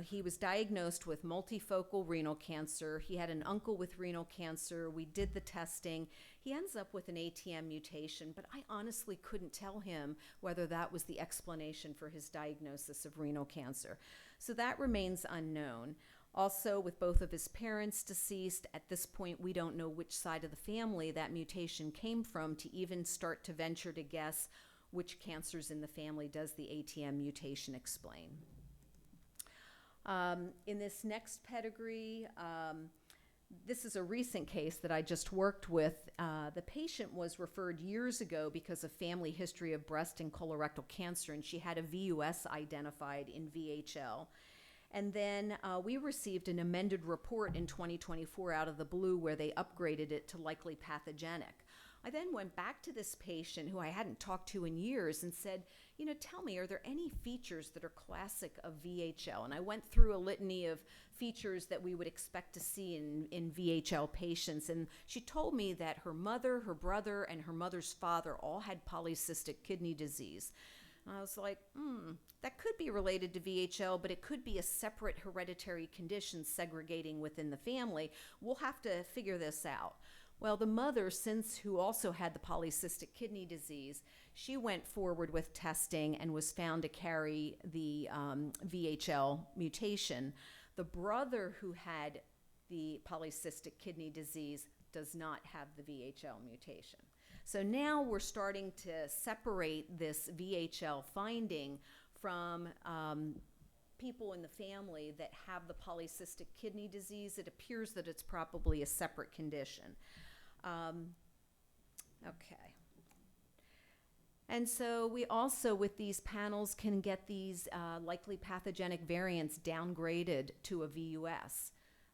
he was diagnosed with multifocal renal cancer. He had an uncle with renal cancer. We did the testing. He ends up with an ATM mutation, but I honestly couldn't tell him whether that was the explanation for his diagnosis of renal cancer. So that remains unknown. Also, with both of his parents deceased, at this point, we don't know which side of the family that mutation came from to even start to venture to guess which cancers in the family does the ATM mutation explain. In this next pedigree, this is a recent case that I just worked with. The patient was referred years ago because of family history of breast and colorectal cancer, and she had a VUS identified in VHL. And then we received an amended report in 2024 out of the blue where they upgraded it to likely pathogenic. I then went back to this patient who I hadn't talked to in years and said, tell me, are there any features that are classic of VHL? And I went through a litany of features that we would expect to see in VHL patients. And she told me that her mother, her brother, and her mother's father all had polycystic kidney disease. And I was like, that could be related to VHL, but it could be a separate hereditary condition segregating within the family. We'll have to figure this out. Well, the mother, who also had the polycystic kidney disease, she went forward with testing and was found to carry the VHL mutation. The brother who had the polycystic kidney disease does not have the VHL mutation. So now we're starting to separate this VHL finding from people in the family that have the polycystic kidney disease. It appears that it's probably a separate condition. Okay. And so we also, with these panels, can get these likely pathogenic variants downgraded to a VUS.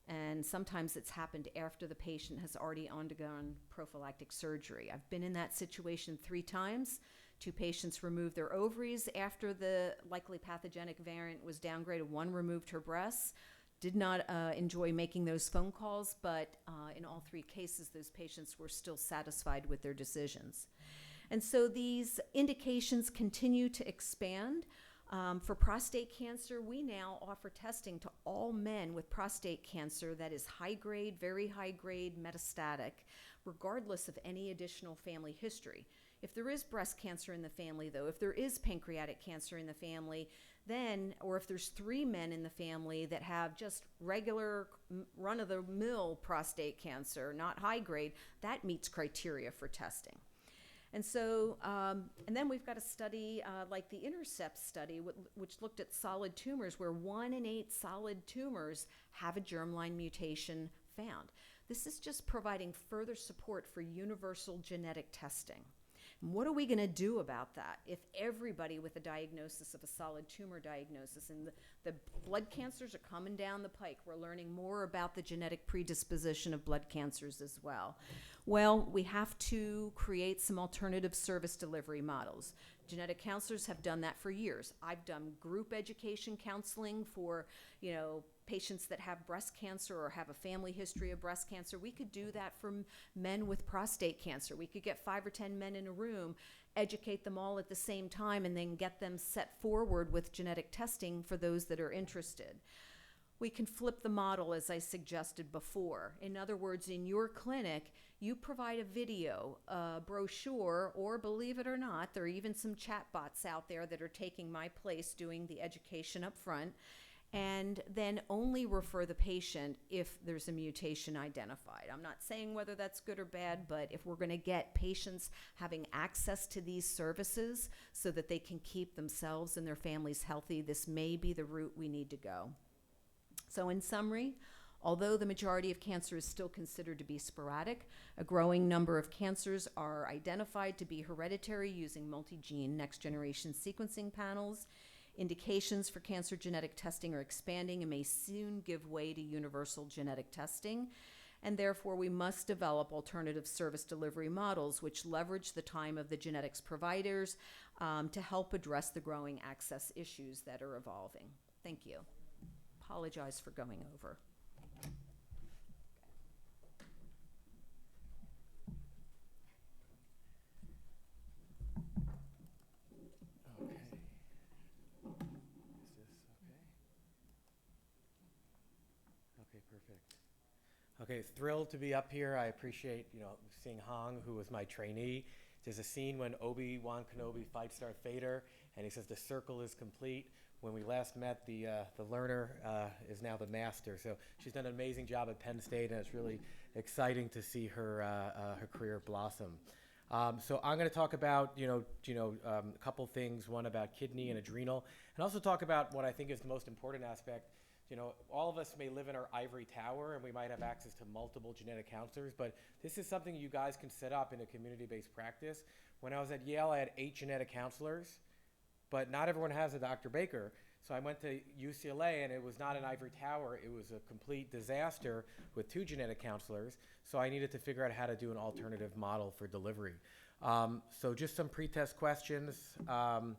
And sometimes it's happened after the patient has already undergone prophylactic surgery. I've been in that situation 3 times. 2 patients removed their ovaries after the likely pathogenic variant was downgraded. 1 removed her breasts. Did not enjoy making those phone calls, but in all 3 cases, those patients were still satisfied with their decisions. And so these indications continue to expand. For prostate cancer, we now offer testing to all men with prostate cancer that is high grade, very high grade, metastatic, regardless of any additional family history. If there is breast cancer in the family, though, if there is pancreatic cancer in the family, then, or if there's 3 men in the family that have just regular run-of-the-mill prostate cancer, not high grade, that meets criteria for testing. And so, and then we've got a study like the INTERCEPT study, which looked at solid tumors, where 1 in 8 solid tumors have a germline mutation found. This is just providing further support for universal genetic testing. And what are we going to do about that if everybody with a diagnosis of a solid tumor diagnosis, and the blood cancers are coming down the pike, we're learning more about the genetic predisposition of blood cancers as well. Well, we have to create some alternative service delivery models. Genetic counselors have done that for years. I've done group education counseling for, patients that have breast cancer or have a family history of breast cancer. We could do that for men with prostate cancer. We could get 5 or 10 men in a room, educate them all at the same time, and then get them set forward with genetic testing for those that are interested. We can flip the model, as I suggested before. In other words, in your clinic, you provide a video, a brochure, or believe it or not, there are even some chatbots out there that are taking my place doing the education up front, and then only refer the patient if there's a mutation identified. I'm not saying whether that's good or bad, but if we're going to get patients having access to these services so that they can keep themselves and their families healthy, this may be the route we need to go. So in summary, although the majority of cancer is still considered to be sporadic, a growing number of cancers are identified to be hereditary using multi-gene next-generation sequencing panels. Indications for cancer genetic testing are expanding and may soon give way to universal genetic testing. And therefore, we must develop alternative service delivery models which leverage the time of the genetics providers to help address the growing access issues that are evolving. Thank you. Apologize for going over. Okay. Is this okay? Okay, perfect. Okay, thrilled to be up here. I appreciate, seeing Hong, who was my trainee. There's a scene when Obi-Wan Kenobi fights Darth Vader, and he says the circle is complete. When we last met, the learner is now the master. So she's done an amazing job at Penn State, and it's really exciting to see her her career blossom. So I'm going to talk about a couple things. One about kidney and adrenal, and also talk about what I think is the most important aspect. All of us may live in our ivory tower, and we might have access to multiple genetic counselors, but this is something you guys can set up in a community-based practice. When I was at Yale, I had 8 genetic counselors. But not everyone has a Dr. Baker. So I went to UCLA, and it was not an ivory tower. It was a complete disaster with 2 genetic counselors. So I needed to figure out how to do an alternative model for delivery. So just some pretest questions. I don't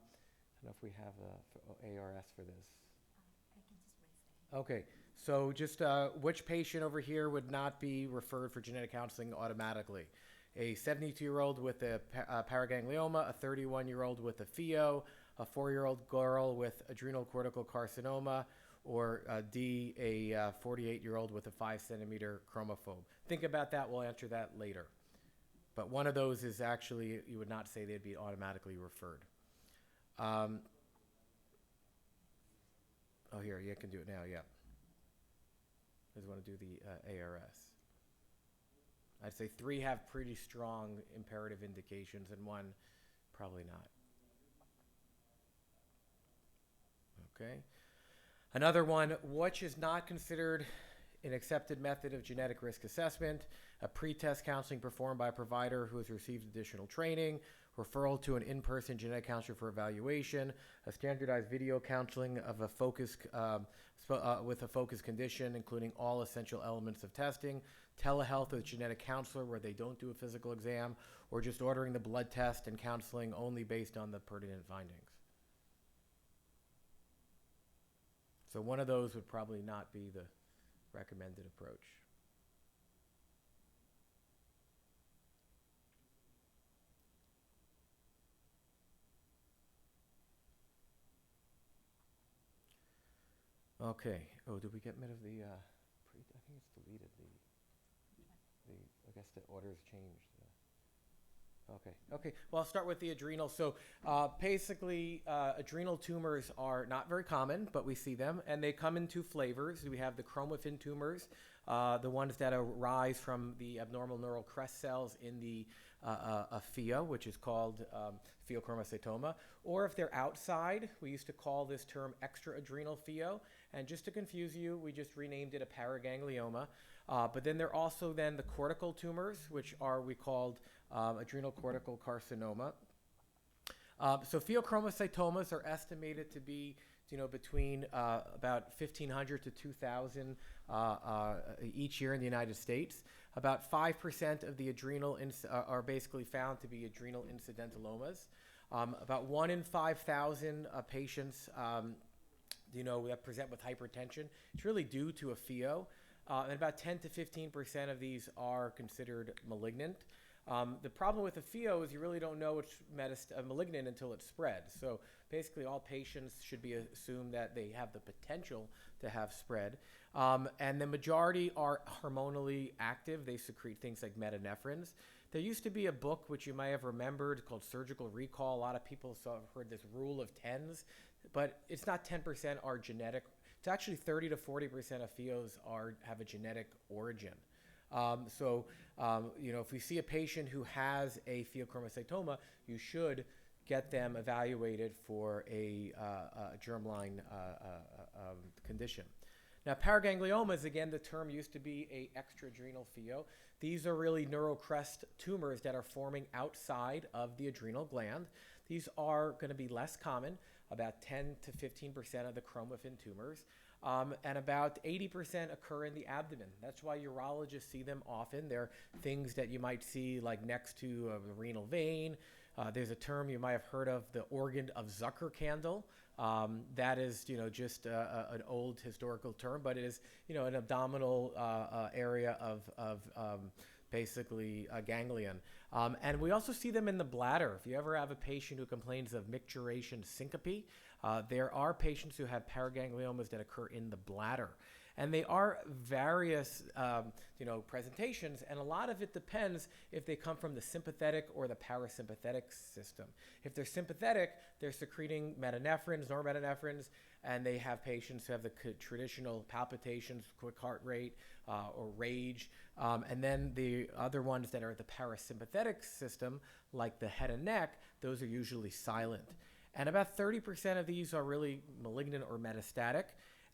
know if we have ARS for this. I can just raise it. Okay. So just which patient over here would not be referred for genetic counseling automatically? A 72-year-old with a paraganglioma, a 31-year-old with a FEO, a 4-year-old girl with adrenal cortical carcinoma, or D, a 48-year-old with a 5-centimeter chromophobe. Think about that. We'll answer that later. But one of those is actually, you would not say they'd be automatically referred. Oh, here, you can do it now, yeah. I just want to do the ARS. I'd say 3 have pretty strong imperative indications, and 1 probably not. Okay. Another one, which is not considered an accepted method of genetic risk assessment, a pretest counseling performed by a provider who has received additional training, referral to an in-person genetic counselor for evaluation, a standardized video counseling of a with a focused condition, including all essential elements of testing, telehealth with genetic counselor where they don't do a physical exam, or just ordering the blood test and counseling only based on the pertinent findings. So one of those would probably not be the recommended approach. Okay. Oh, did we get rid of the? I think it's deleted. I guess the order's changed. Okay. Well, I'll start with the adrenal. So basically, adrenal tumors are not very common, but we see them, and they come in two flavors. We have the chromatin tumors, the ones that arise from the abnormal neural crest cells in the pheo, which is called pheochromocytoma. Or if they're outside, we used to call this term extraadrenal pheo. And just to confuse you, we just renamed it a paraganglioma. But then there are also then the cortical tumors, which we called adrenal cortical carcinoma. So pheochromocytomas are estimated to be, between about 1,500 to 2,000 each year in the United States. About 5% of the adrenal are basically found to be adrenal incidentalomas. About 1 in 5,000 patients, that present with hypertension, it's really due to a pheo. And about 10 to 15% of these are considered malignant. The problem with a pheo is you really don't know it's malignant until it spreads. So basically all patients should be assumed that they have the potential to have spread. And the majority are hormonally active. They secrete things like metanephrines. There used to be a book, which you may have remembered, called Surgical Recall. A lot of people have heard this rule of tens, but it's not 10% are genetic. It's actually 30 to 40% of pheos have a genetic origin. If we see a patient who has a pheochromocytoma, you should get them evaluated for a germline condition. Now, paragangliomas, again, the term used to be a extraadrenal pheo. These are really neurocrest tumors that are forming outside of the adrenal gland. These are going to be less common, about 10 to 15% of the chromatin tumors. And about 80% occur in the abdomen. That's why urologists see them often. They're things that you might see like next to the renal vein. There's a term you might have heard of, the organ of Zuckerkandl. That is, just an old historical term, but it is, an abdominal area of basically a ganglion. And we also see them in the bladder. If you ever have a patient who complains of micturition syncope, there are patients who have paragangliomas that occur in the bladder. And they are various, presentations, and a lot of it depends if they come from the sympathetic or the parasympathetic system. If they're sympathetic, they're secreting metanephrines, norepinephrines, and they have patients who have the traditional palpitations, quick heart rate, or rage. And then the other ones that are the parasympathetic system, like the head and neck, those are usually silent. And about 30% of these are really malignant or metastatic.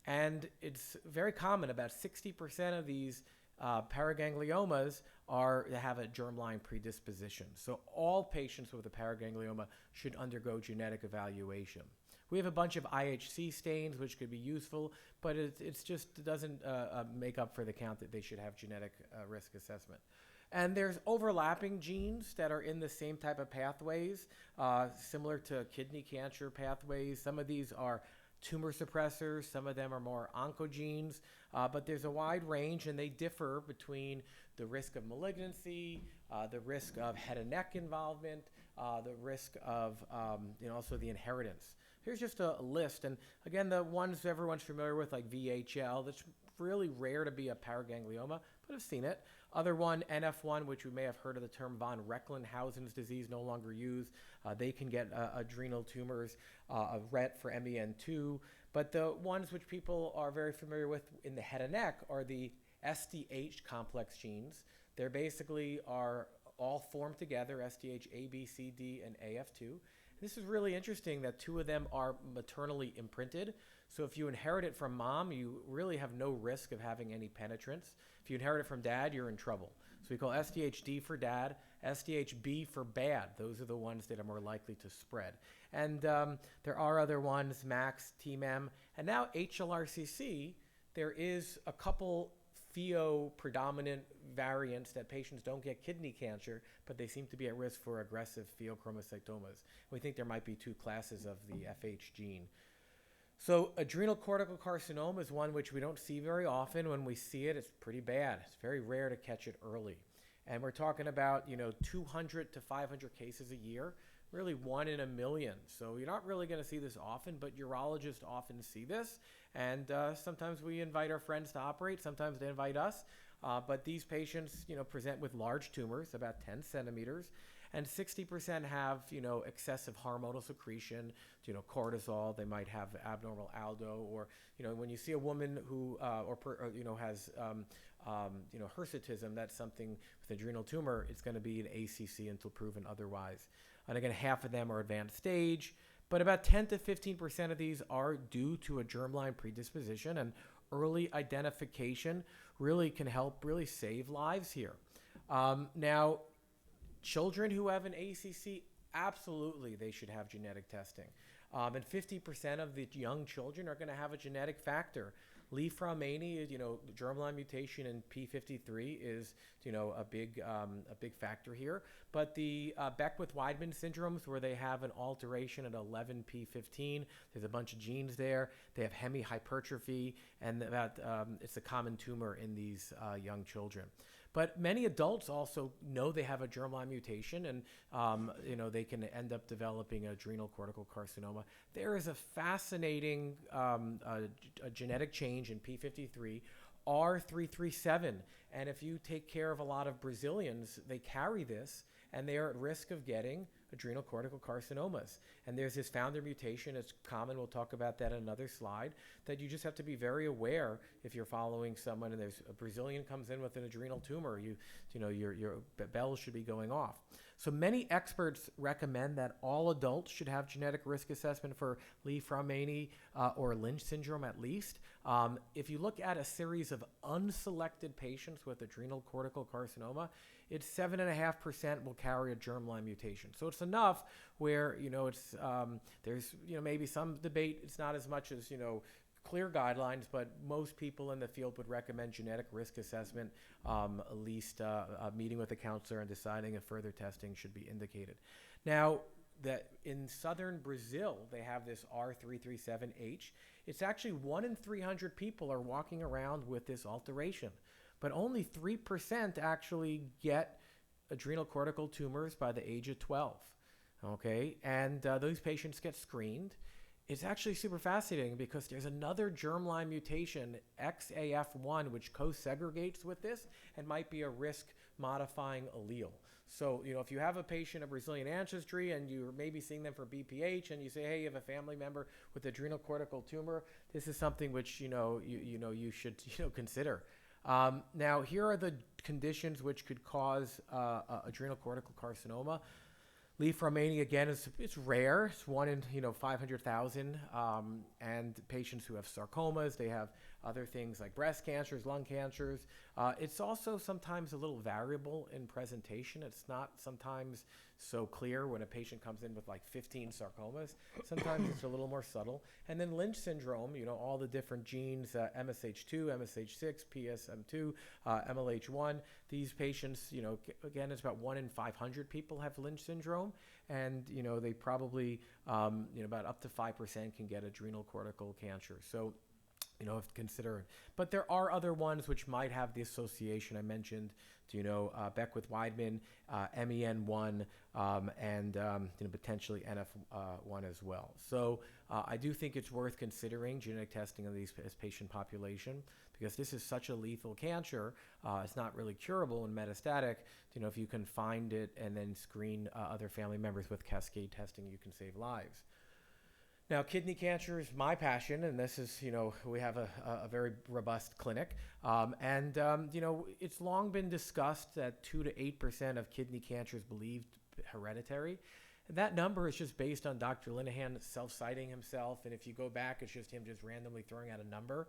And it's very common, about 60% of these paragangliomas have a germline predisposition. So all patients with a paraganglioma should undergo genetic evaluation. We have a bunch of IHC stains, which could be useful, but it just doesn't make up for the count that they should have genetic risk assessment. And there's overlapping genes that are in the same type of pathways, similar to kidney cancer pathways. Some of these are tumor suppressors, some of them are more oncogenes, but there's a wide range, and they differ between the risk of malignancy, the risk of head and neck involvement, the risk of also the inheritance. Here's just a list, and again, the ones everyone's familiar with, like VHL, that's really rare to be a paraganglioma, but I've seen it. Other one, NF1, which we may have heard of the term von Recklinghausen's disease, no longer used. They can get adrenal tumors, RET for MEN2. But the ones which people are very familiar with in the head and neck are the SDH complex genes. They basically are all formed together, SDH A, B, C, D, and AF2. This is really interesting that 2 of them are maternally imprinted. So if you inherit it from mom, you really have no risk of having any penetrance. If you inherit it from dad, you're in trouble. So we call SDHD for dad SDHB for bad. Those are the ones that are more likely to spread. And there are other ones, MAX, TMEM, and now HLRCC. There is a couple pheo-predominant variants that patients don't get kidney cancer, but they seem to be at risk for aggressive pheochromocytomas. We think there might be 2 classes of the FH gene. So adrenal cortical carcinoma is one which we don't see very often. When we see it, it's pretty bad. It's very rare to catch it early. And we're talking about, 200 to 500 cases a year, really 1 in a million. So you're not really going to see this often, but urologists often see this. And sometimes we invite our friends to operate. Sometimes they invite us. But these patients, present with large tumors, about 10 centimeters. And 60% have, excessive hormonal secretion, cortisol. They might have abnormal aldo, or, when you see a woman who, has, hirsutism, that's something with adrenal tumor. It's going to be an ACC until proven otherwise. And again, half of them are advanced stage, but about 10 to 15% of these are due to a germline predisposition, and early identification really can help really save lives here. Now, children who have an ACC, absolutely they should have genetic testing. And 50% of the young children are going to have a genetic factor. Leaf-Romani, germline mutation in P53 is, a big factor here. But the Beckwith-Weidman syndromes, where they have an alteration at 11p15, there's a bunch of genes there. They have hemihypertrophy, and it's a common tumor in these young children. But many adults also know they have a germline mutation, and they can end up developing adrenal cortical carcinoma. There is a fascinating a genetic change in P53, R337, and if you take care of a lot of Brazilians, they carry this, and they are at risk of getting adrenal cortical carcinomas. And there's this founder mutation. It's common. We'll talk about that in another slide, that you just have to be very aware if you're following someone and there's a Brazilian comes in with an adrenal tumor, your bells should be going off. So many experts recommend that all adults should have genetic risk assessment for Leaf-Romani or Lynch syndrome at least. If you look at a series of unselected patients with adrenal cortical carcinoma, it's 7.5% will carry a germline mutation. So it's enough where, it's there's, maybe some debate. It's not as much as, clear guidelines, but most people in the field would recommend genetic risk assessment, at least meeting with a counselor and deciding if further testing should be indicated. Now, that in southern Brazil, they have this R337H. It's actually 1 in 300 people are walking around with this alteration, but only 3% actually get adrenal cortical tumors by the age of 12. Okay, and those patients get screened. It's actually super fascinating because there's another germline mutation, XAF1, which co-segregates with this and might be a risk-modifying allele. So, if you have a patient of Brazilian ancestry and you're maybe seeing them for BPH and you say, hey, you have a family member with adrenal cortical tumor, this is something which, you should, consider. Now, here are the conditions which could cause adrenal cortical carcinoma. Leaf-Romani, again, it's rare. It's 1 in 500,000. And patients who have sarcomas, they have other things like breast cancers, lung cancers. It's also sometimes a little variable in presentation. It's not sometimes so clear when a patient comes in with like 15 sarcomas. Sometimes it's a little more subtle. And then Lynch syndrome, all the different genes, MSH2, MSH6, PSM2, MLH1. These patients, again, it's about 1 in 500 people have Lynch syndrome. And, they probably, about up to 5% can get adrenal cortical cancer. So, consider. But there are other ones which might have the association I mentioned, Beckwith-Weidman, MEN1, and potentially NF1 as well. So I do think it's worth considering genetic testing of these patient population because this is such a lethal cancer. It's not really curable and metastatic. If you can find it and then screen other family members with cascade testing, you can save lives. Now, kidney cancer is my passion, and this is, we have a very robust clinic. It's long been discussed that 2 to 8% of kidney cancer is believed hereditary. That number is just based on Dr. Linehan self-citing himself, and if you go back, it's just him just randomly throwing out a number.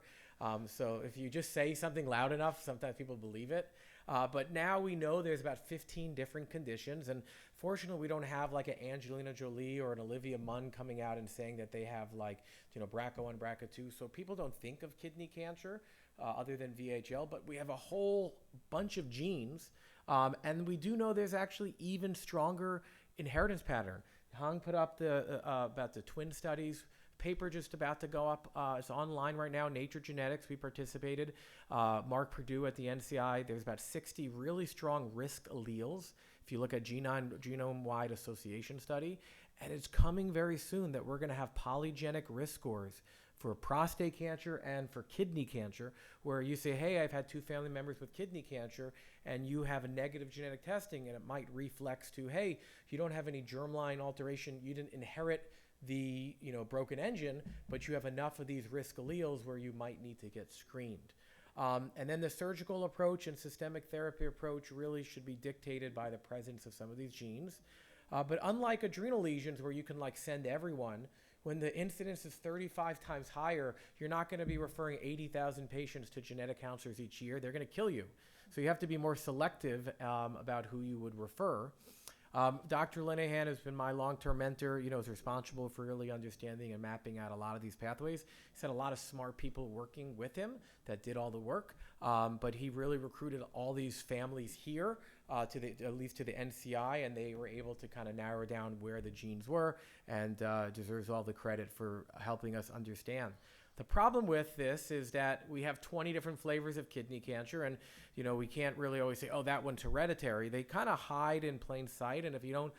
So if you just say something loud enough, sometimes people believe it. But now we know there's about 15 different conditions, and fortunately we don't have like an Angelina Jolie or an Olivia Munn coming out and saying that they have like, BRCA1, BRCA2. So people don't think of kidney cancer other than VHL, but we have a whole bunch of genes. And we do know there's actually even stronger inheritance pattern. Hong put up about the twin studies. Paper just about to go up. It's online right now, Nature Genetics. We participated. Mark Purdue at the NCI. There's about 60 really strong risk alleles if you look at genome-wide association study. And it's coming very soon that we're going to have polygenic risk scores for prostate cancer and for kidney cancer, where you say, hey, I've had 2 family members with kidney cancer, and you have a negative genetic testing, and it might reflex to, hey, you don't have any germline alteration, you didn't inherit the broken engine, but you have enough of these risk alleles where you might need to get screened. And then the surgical approach and systemic therapy approach really should be dictated by the presence of some of these genes. But unlike adrenal lesions where you can send everyone, when the incidence is 35 times higher, you're not going to be referring 80,000 patients to genetic counselors each year. They're going to kill you. So you have to be more selective about who you would refer. Dr. Linehan has been my long-term mentor, is responsible for really understanding and mapping out a lot of these pathways. He's had a lot of smart people working with him that did all the work, but he really recruited all these families here at least to the NCI, and they were able to kind of narrow down where the genes were, and deserves all the credit for helping us understand. The problem with this is that we have 20 different flavors of kidney cancer, and we can't really always say, oh, that one's hereditary. They kind of hide in plain sight, and if you don't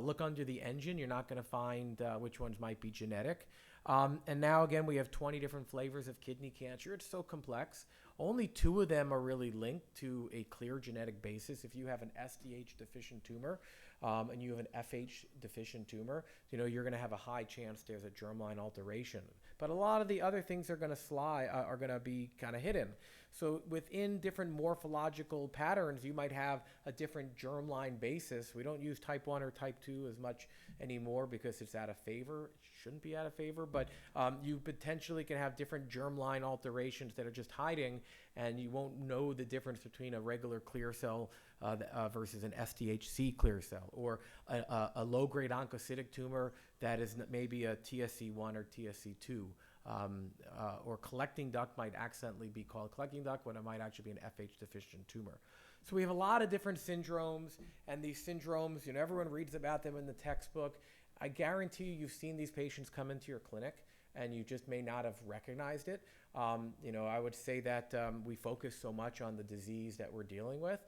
look under the engine, you're not going to find which ones might be genetic. And now, again, we have 20 different flavors of kidney cancer. It's so complex. Only 2 of them are really linked to a clear genetic basis. If you have an SDH deficient tumor and you have an FH deficient tumor, you're going to have a high chance there's a germline alteration. But a lot of the other things are going to be kind of hidden. So within different morphological patterns, you might have a different germline basis. We don't use type 1 or type 2 as much anymore because it's out of favor. It shouldn't be out of favor, but you potentially can have different germline alterations that are just hiding, and you won't know the difference between a regular clear cell versus an SDHC clear cell, or a low-grade oncocytic tumor that is maybe a TSC1 or TSC2. Or collecting duct might accidentally be called collecting duct when it might actually be an FH deficient tumor. So we have a lot of different syndromes, and these syndromes, everyone reads about them in the textbook. I guarantee you've seen these patients come into your clinic, and you just may not have recognized it. I would say that we focus so much on the disease that we're dealing with.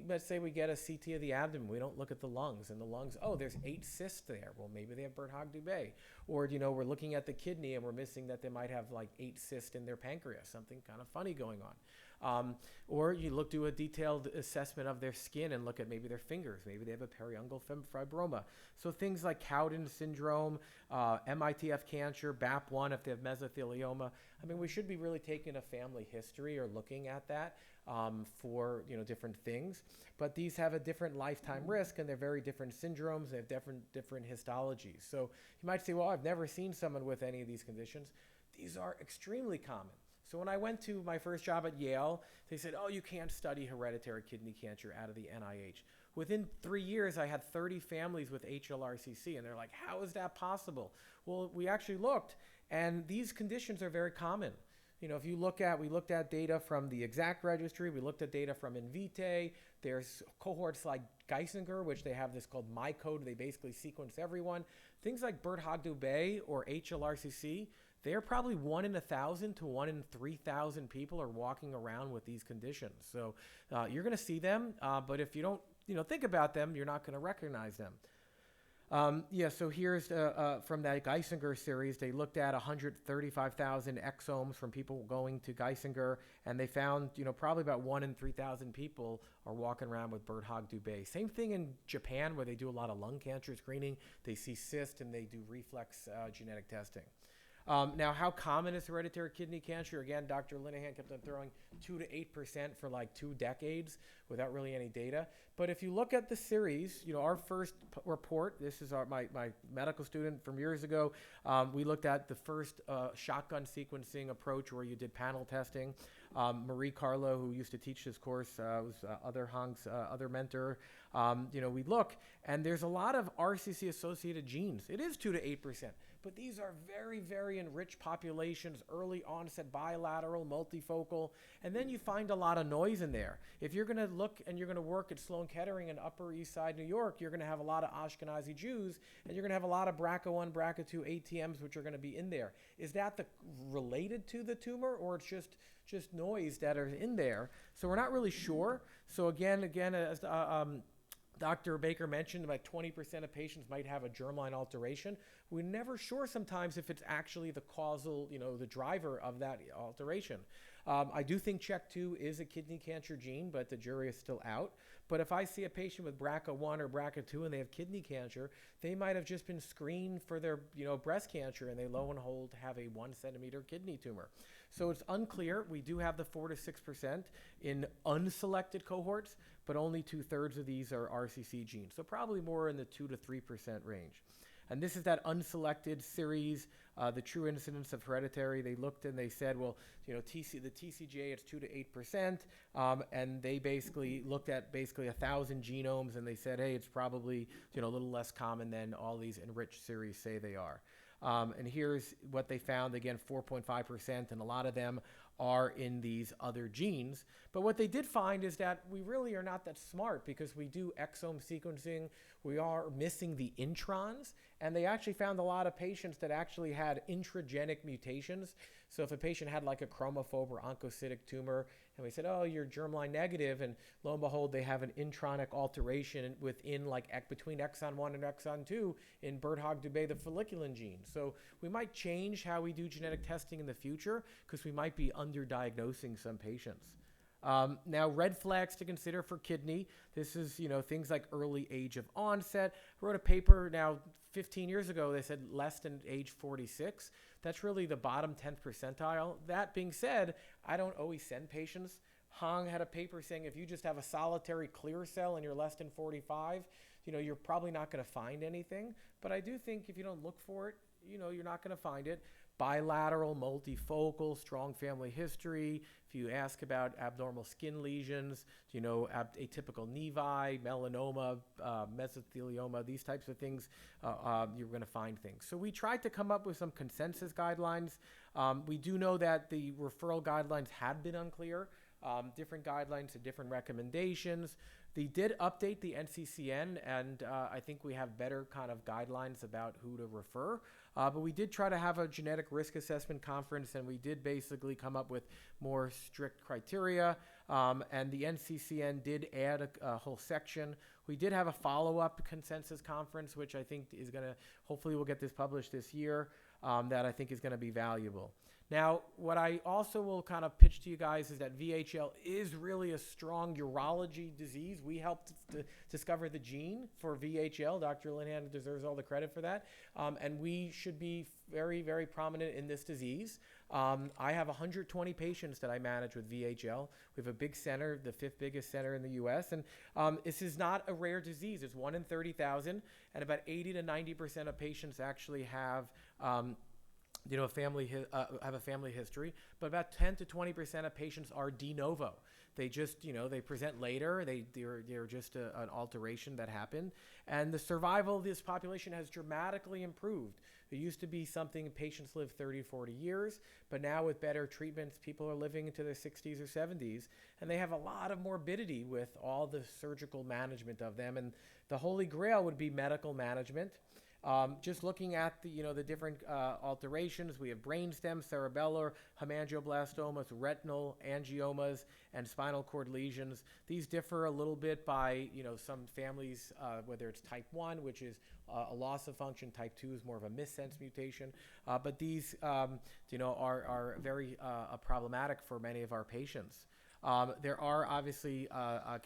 Let's say we get a CT of the abdomen. We don't look at the lungs. And the lungs, oh, there's 8 cysts there. Well, maybe they have Birt-Hogg-Dubé. Or, we're looking at the kidney and we're missing that they might have 8 cysts in their pancreas, something kind of funny going on. Or you do a detailed assessment of their skin and look at maybe their fingers. Maybe they have a periungual fibroma. So things like Cowden syndrome, MITF cancer, BAP1 if they have mesothelioma. We should be really taking a family history or looking at that for different things. But these have a different lifetime risk, and they're very different syndromes. They have different histologies. So you might say, well, I've never seen someone with any of these conditions. These are extremely common. So when I went to my first job at Yale, they said, oh, you can't study hereditary kidney cancer out of the NIH. Within 3 years, I had 30 families with HLRCC, and they're like, how is that possible? Well, we actually looked, and these conditions are very common. If you we looked at data from the Exact registry, we looked at data from Invitae. There's cohorts like Geisinger, which they have this called MyCode. They basically sequence everyone. Things like Birt-Hogg-Dubé or HLRCC, they're probably 1 in 1,000 to 1 in 3,000 people are walking around with these conditions. So you're going to see them, but if you don't think about them, you're not going to recognize them. So here's from that Geisinger series. They looked at 135,000 exomes from people going to Geisinger, and they found, probably about 1 in 3,000 people are walking around with Birt-Hogg-Dubé. Same thing in Japan, where they do a lot of lung cancer screening. They see cyst, and they do reflex genetic testing. Now, how common is hereditary kidney cancer? Again, Dr. Linehan kept on throwing 2 to 8% for 2 decades without really any data. But if you look at the series, our first report, this is my medical student from years ago, we looked at the first shotgun sequencing approach where you did panel testing. Marie Carlo, who used to teach this course, was other Hong's other mentor. We look, and there's a lot of RCC-associated genes. It is 2 to 8%, but these are very, very enriched populations, early onset, bilateral, multifocal, and then you find a lot of noise in there. If you're going to look and you're going to work at Sloan Kettering in Upper East Side, New York, you're going to have a lot of Ashkenazi Jews, and you're going to have a lot of BRCA1, BRCA2 ATMs, which are going to be in there. Is that related to the tumor, or it's just noise that are in there? So we're not really sure. So again, as Dr. Baker mentioned, about 20% of patients might have a germline alteration. We're never sure sometimes if it's actually the causal, the driver of that alteration. I do think CHEK2 is a kidney cancer gene, but the jury is still out. But if I see a patient with BRCA1 or BRCA2 and they have kidney cancer, they might have just been screened for their, breast cancer, and they lo and behold have a 1 centimeter kidney tumor. So it's unclear. We do have the 4 to 6% in unselected cohorts, but only 2/3 of these are RCC genes. So probably more in the 2 to 3% range. And this is that unselected series, the true incidence of hereditary. They looked and they said, well, the TCGA is 2 to 8%, and they basically looked at 1,000 genomes, and they said, hey, it's probably a little less common than all these enriched series say they are. And here's what they found, again, 4.5%, and a lot of them are in these other genes. But what they did find is that we really are not that smart, because we do exome sequencing, we are missing the introns, and they actually found a lot of patients that actually had intragenic mutations. So if a patient had like a chromophobe or oncocytic tumor, and we said, oh, you're germline negative, and lo and behold, they have an intronic alteration within between exon 1 and exon 2 in Birt-Hogg-Dubé, the folliculin gene. So we might change how we do genetic testing in the future, because we might be underdiagnosing some patients. Now, red flags to consider for kidney. This is, things like early age of onset. I wrote a paper now 15 years ago. They said less than age 46. That's really the bottom 10th percentile. That being said, I don't always send patients. Hong had a paper saying if you just have a solitary clear cell and you're less than 45, you're probably not going to find anything. But I do think if you don't look for it, you're not going to find it. Bilateral, multifocal, strong family history. If you ask about abnormal skin lesions, atypical nevi, melanoma, mesothelioma, these types of things, you're going to find things. So we tried to come up with some consensus guidelines. We do know that the referral guidelines had been unclear. Different guidelines and different recommendations. They did update the NCCN, and I think we have better kind of guidelines about who to refer. But we did try to have a genetic risk assessment conference, and we did basically come up with more strict criteria. And the NCCN did add a whole section. We did have a follow-up consensus conference, which I think is going to, hopefully we'll get this published this year, that I think is going to be valuable. Now, what I also will kind of pitch to you guys is that VHL is really a strong urology disease. We helped to discover the gene for VHL. Dr. Linehan deserves all the credit for that. And we should be very, very prominent in this disease. I have 120 patients that I manage with VHL. We have a big center, the 5th biggest center in the U.S. And this is not a rare disease. It's 1 in 30,000, and about 80 to 90% of patients actually have have a family history, but about 10 to 20% of patients are de novo. They just, they present later. They're just an alteration that happened, and the survival of this population has dramatically improved. It used to be something patients live 30, 40 years, but now with better treatments, people are living into their 60s or 70s, and they have a lot of morbidity with all the surgical management of them. And the holy grail would be medical management. Just looking at the different alterations, we have brainstem, cerebellar, hemangioblastomas, retinal angiomas, and spinal cord lesions. These differ a little bit by some families, whether it's type 1, which is a loss of function, type 2 is more of a missense mutation, but these are very problematic for many of our patients. There are obviously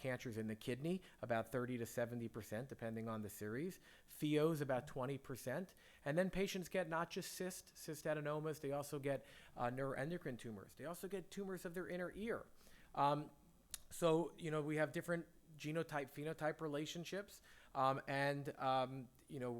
cancers in the kidney, about 30 to 70%, depending on the series. Pheos, about 20%. And then patients get not just cystadenomas, they also get neuroendocrine tumors. They also get tumors of their inner ear. So we have different genotype-phenotype relationships.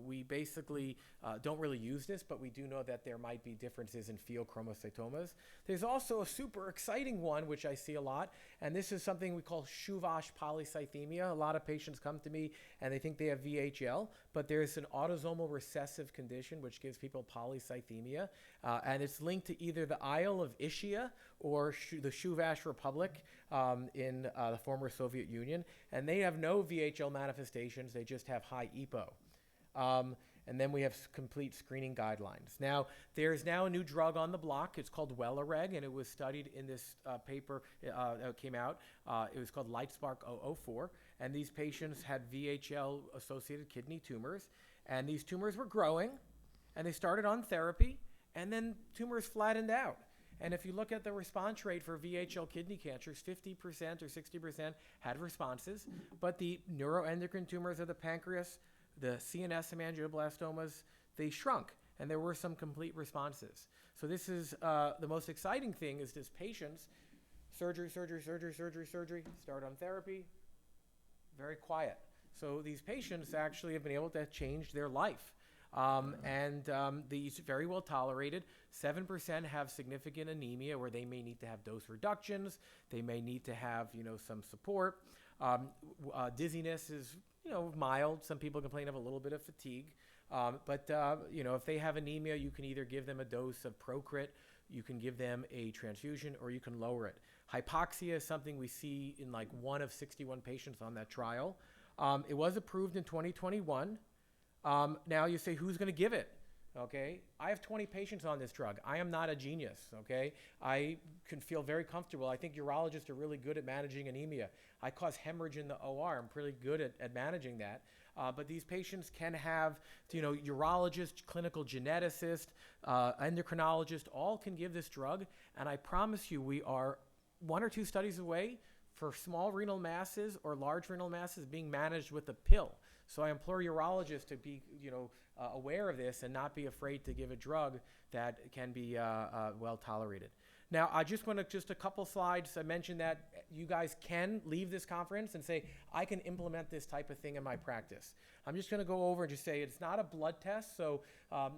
We basically don't really use this, but we do know that there might be differences in pheochromocytomas. There's also a super exciting one, which I see a lot, and this is something we call Shuvash polycythemia. A lot of patients come to me and they think they have VHL, but there's an autosomal recessive condition which gives people polycythemia, and it's linked to either the Isle of Ischia or the Shuvash Republic in the former Soviet Union, and they have no VHL manifestations, they just have high EPO. And then we have complete screening guidelines. Now, there's now a new drug on the block. It's called Welireg, and it was studied in this paper that came out. It was called LightSpark 004, and these patients had VHL-associated kidney tumors, and these tumors were growing, and they started on therapy, and then tumors flattened out. And if you look at the response rate for VHL kidney cancers, 50% or 60% had responses, but the neuroendocrine tumors of the pancreas, the CNS hemangioblastomas, they shrunk, and there were some complete responses. So this is the most exciting thing is this patients, surgery, start on therapy, very quiet. So these patients actually have been able to change their life. These very well tolerated. 7% have significant anemia where they may need to have dose reductions. They may need to have, some support. Dizziness is, mild. Some people complain of a little bit of fatigue. If they have anemia, you can either give them a dose of Procrit, you can give them a transfusion, or you can lower it. Hypoxia is something we see in like 1 of 61 patients on that trial. It was approved in 2021. Now you say, who's going to give it? Okay, I have 20 patients on this drug. I am not a genius, okay? I can feel very comfortable. I think urologists are really good at managing anemia. I cause hemorrhage in the OR. I'm pretty good at managing that. But these patients can have, urologist, clinical geneticist, endocrinologist, all can give this drug. And I promise you, we are 1 or 2 studies away for small renal masses or large renal masses being managed with a pill. So I implore urologists to be, aware of this and not be afraid to give a drug that can be well tolerated. Now, I just want to, just a couple slides. I mentioned that you guys can leave this conference and say, I can implement this type of thing in my practice. I'm just going to go over and just say it's not a blood test, so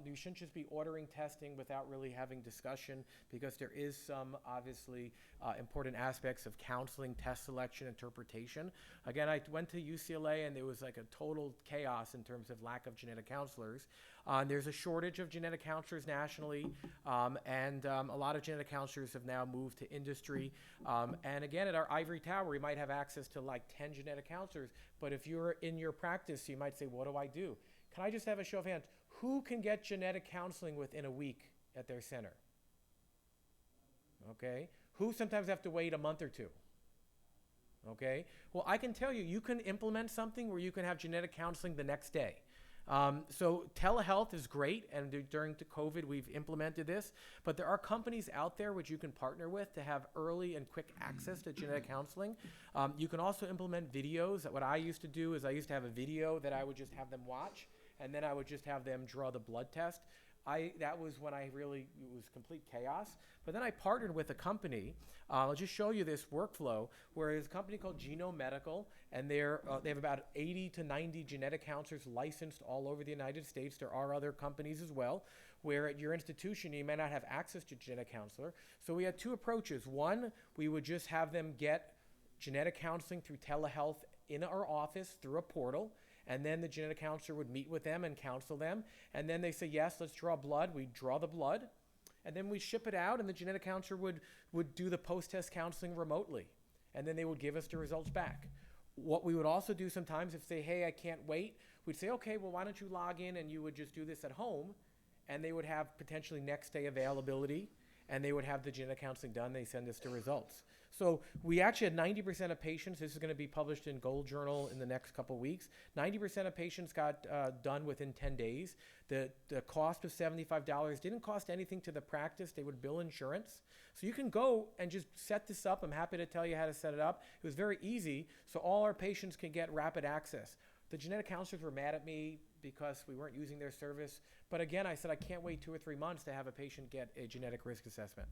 you shouldn't just be ordering testing without really having discussion, because there is some obviously important aspects of counseling, test selection, interpretation. Again, I went to UCLA and there was like a total chaos in terms of lack of genetic counselors. There's a shortage of genetic counselors nationally, and a lot of genetic counselors have now moved to industry. And again, at our ivory tower, we might have access to like 10 genetic counselors, but if you're in your practice, you might say, what do I do? Can I just have a show of hands? Who can get genetic counseling within a week at their center? Okay. Who sometimes have to wait a month or 2? Okay. Well, I can tell you, you can implement something where you can have genetic counseling the next day. So telehealth is great, and during the COVID, we've implemented this, but there are companies out there which you can partner with to have early and quick access to genetic counseling. You can also implement videos. What I used to do is I used to have a video that I would just have them watch, and then I would just have them draw the blood test. That was when it was complete chaos. But then I partnered with a company. I'll just show you this workflow, where there's a company called Genomics, and they have about 80 to 90 genetic counselors licensed all over the United States. There are other companies as well, where at your institution you may not have access to a genetic counselor. So we had 2 approaches. One, we would just have them get genetic counseling through telehealth in our office through a portal. And then the genetic counselor would meet with them and counsel them. And then they say, yes, let's draw blood. We draw the blood. And then we ship it out, and the genetic counselor would do the post-test counseling remotely. And then they would give us the results back. What we would also do sometimes, if they say, hey, I can't wait, we'd say, okay, well, why don't you log in and you would just do this at home. And they would have potentially next day availability, and they would have the genetic counseling done. They send us the results. So we actually had 90% of patients, this is going to be published in Gold Journal in the next couple weeks, 90% of patients got done within 10 days. The cost of $75 didn't cost anything to the practice. They would bill insurance. So you can go and just set this up. I'm happy to tell you how to set it up. It was very easy, so all our patients can get rapid access. The genetic counselors were mad at me because we weren't using their service. But again, I said I can't wait 2 or 3 months to have a patient get a genetic risk assessment.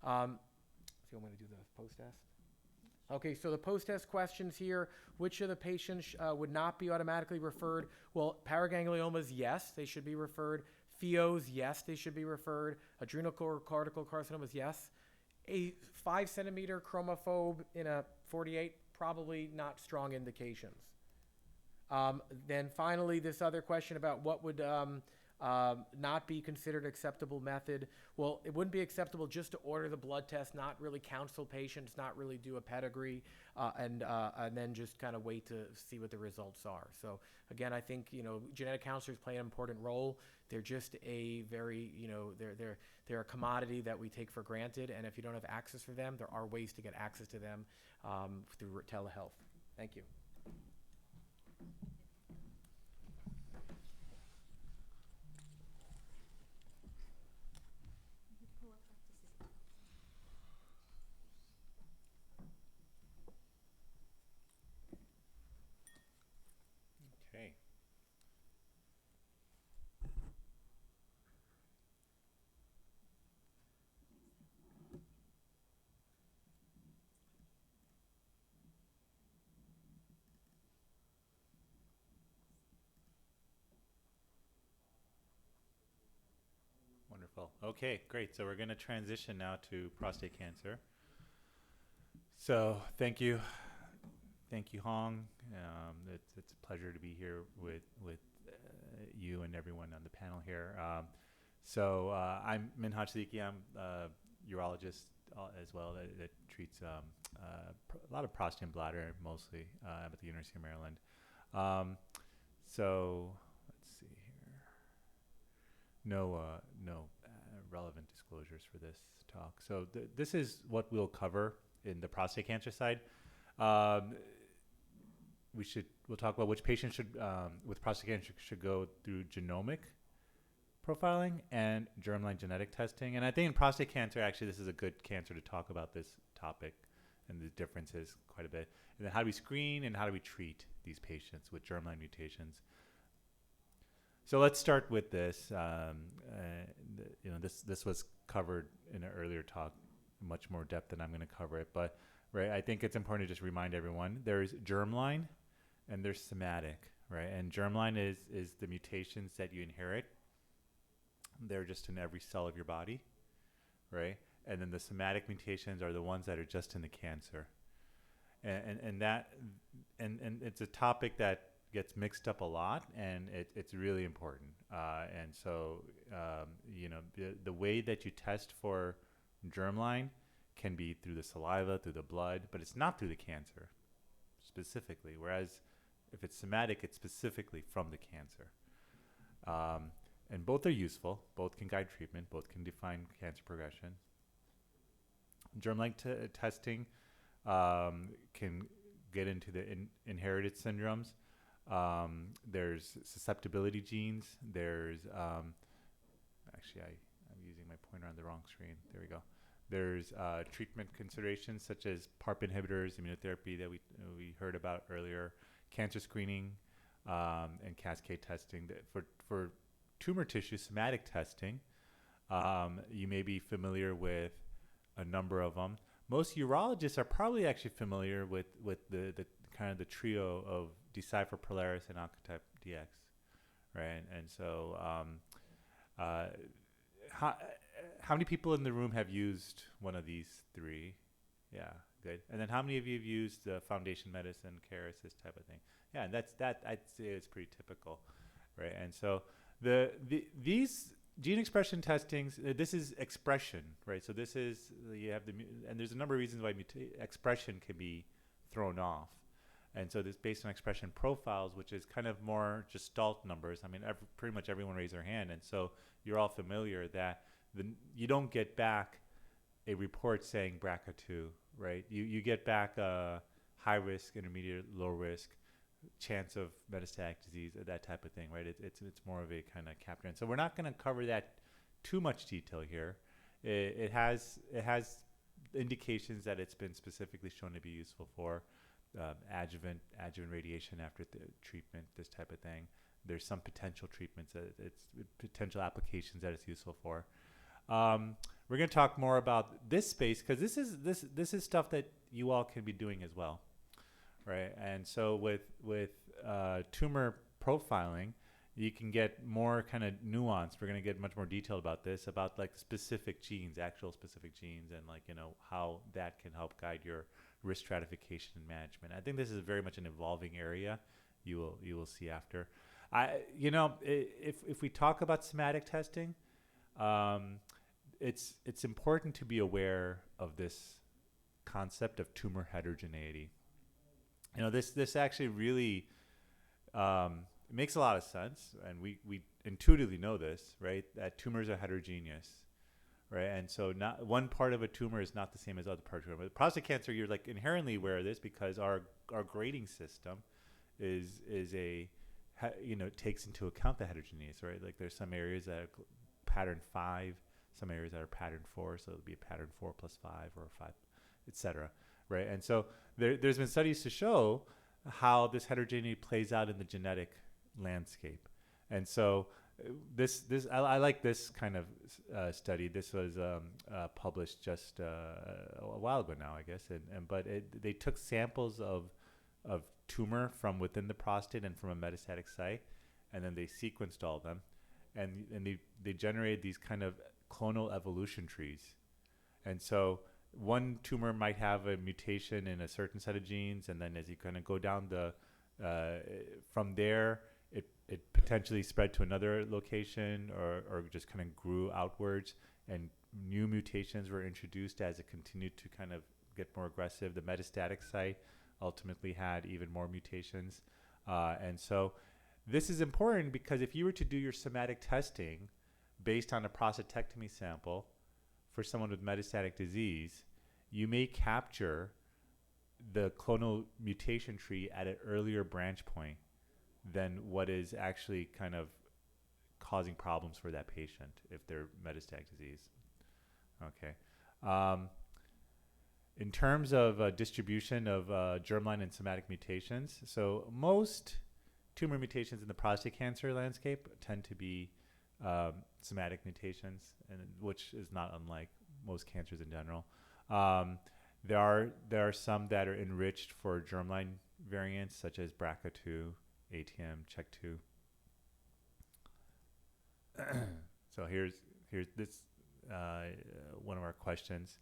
So you want me to do the post-test? Okay, so the post-test questions here, which of the patients would not be automatically referred? Well, paragangliomas, yes, they should be referred. Pheos, yes, they should be referred. Adrenal cortical carcinomas, yes. A 5-centimeter chromophobe in a 48, probably not strong indications. Then finally, this other question about what would not be considered acceptable method. Well, it wouldn't be acceptable just to order the blood test, not really counsel patients, not really do a pedigree, and then just kind of wait to see what the results are. So again, I think, genetic counselors play an important role. They're just a very, they're a commodity that we take for granted. And if you don't have access to them, there are ways to get access to them through telehealth. Thank you. Okay. Wonderful. Okay, great. So we're going to transition now to prostate cancer. So thank you. Thank you, Hong. It's a pleasure to be here with you and everyone on the panel here. I'm Minhaj Siddiqui. I'm a urologist as well that treats a lot of prostate and bladder, mostly at the University of Maryland. So let's see here. No relevant disclosures for this talk. So this is what we'll cover in the prostate cancer side. We'll talk about which patients should with prostate cancer should go through genomic profiling and germline genetic testing. And I think in prostate cancer, actually, this is a good cancer to talk about this topic and the differences quite a bit. And then how do we screen and how do we treat these patients with germline mutations? So let's start with this. This was covered in an earlier talk, much more depth than I'm going to cover it. But right, I think it's important to just remind everyone there's germline and there's somatic, right? And germline is the mutations that you inherit. They're just in every cell of your body, right? And then the somatic mutations are the ones that are just in the cancer. And it's a topic that gets mixed up a lot, and it's really important. And so, the way that you test for germline can be through the saliva, through the blood, but it's not through the cancer specifically. Whereas if it's somatic, it's specifically from the cancer. And both are useful. Both can guide treatment. Both can define cancer progression. Germline testing can get into the inherited syndromes. There's susceptibility genes. There's actually, I'm using my pointer on the wrong screen. There we go. There's treatment considerations such as PARP inhibitors, immunotherapy that we heard about earlier, cancer screening, and cascade testing. For tumor tissue somatic testing, you may be familiar with a number of them. Most urologists are probably actually familiar with the kind of the trio of Decipher, Polaris, and Oncotype DX, right? And so, how many people in the room have used one of these three? Yeah, good. And then how many of you have used Foundation Medicine, Caris, this type of thing? Yeah, and that I'd say is pretty typical, right? And so these gene expression testings, this is expression, right? So this is you have and there's a number of reasons why expression can be thrown off. And so this based on expression profiles, which is kind of more gestalt numbers. I mean, pretty much everyone raised their hand. And so you're all familiar that you don't get back a report saying BRCA2, right? You get back a high risk, intermediate, low risk, chance of metastatic disease, that type of thing, right? It's more of a kind of capture. And so we're not going to cover that too much detail here. It has indications that it's been specifically shown to be useful for adjuvant radiation after the treatment, this type of thing. There's some potential treatments that it's potential applications that it's useful for. We're going to talk more about this space because this is stuff that you all can be doing as well, right? And so with tumor profiling, you can get more kind of nuanced. We're going to get much more detailed about this, about like specific genes, actual specific genes, and like, you know, how that can help guide your risk stratification and management. I think this is very much an evolving area. You will see after. If we talk about somatic testing, it's important to be aware of this concept of tumor heterogeneity. You know, this actually really it makes a lot of sense, and we intuitively know this, right? That tumors are heterogeneous, right? And so not one part of a tumor is not the same as other parts of a tumor. With prostate cancer, you're like inherently aware of this because our grading system takes into account the heterogeneous, right? Like there's some areas that are pattern 5, some areas that are pattern 4, so it'll be a pattern 4 plus 5 or 5, etc. Right? And so there's been studies to show how this heterogeneity plays out in the genetic landscape. And so I like this kind of study. This was published just a while ago now, I guess. But they took samples of tumor from within the prostate and from a metastatic site, and then they sequenced all of them, and they generated these kind of clonal evolution trees. And so one tumor might have a mutation in a certain set of genes, and then as you kind of go down from there, it potentially spread to another location or just kind of grew outwards, and new mutations were introduced as it continued to kind of get more aggressive. The metastatic site ultimately had even more mutations. And so this is important because if you were to do your somatic testing based on a prostatectomy sample for someone with metastatic disease, you may capture the clonal mutation tree at an earlier branch point than what is actually kind of causing problems for that patient if they're metastatic disease. Okay. In terms of distribution of germline and somatic mutations, so most tumor mutations in the prostate cancer landscape tend to be somatic mutations, and which is not unlike most cancers in general. There are some that are enriched for germline variants, such as BRCA2, ATM, CHEK2. So here's this one of our questions.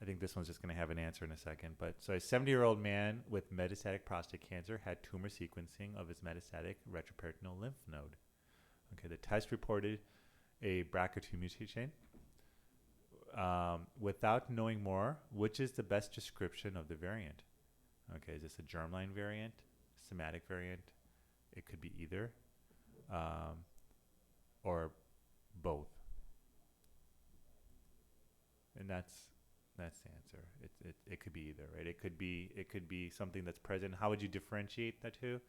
I think this one's just going to have an answer in a second. But so a 70-year-old man with metastatic prostate cancer had tumor sequencing of his metastatic retroperitoneal lymph node. Okay, the test reported a BRCA2 mutation. Without knowing more, which is the best description of the variant? Okay, is this a germline variant, somatic variant? It could be either, or both. And that's the answer. It could be either, right? It could be something that's present. How would you differentiate the two?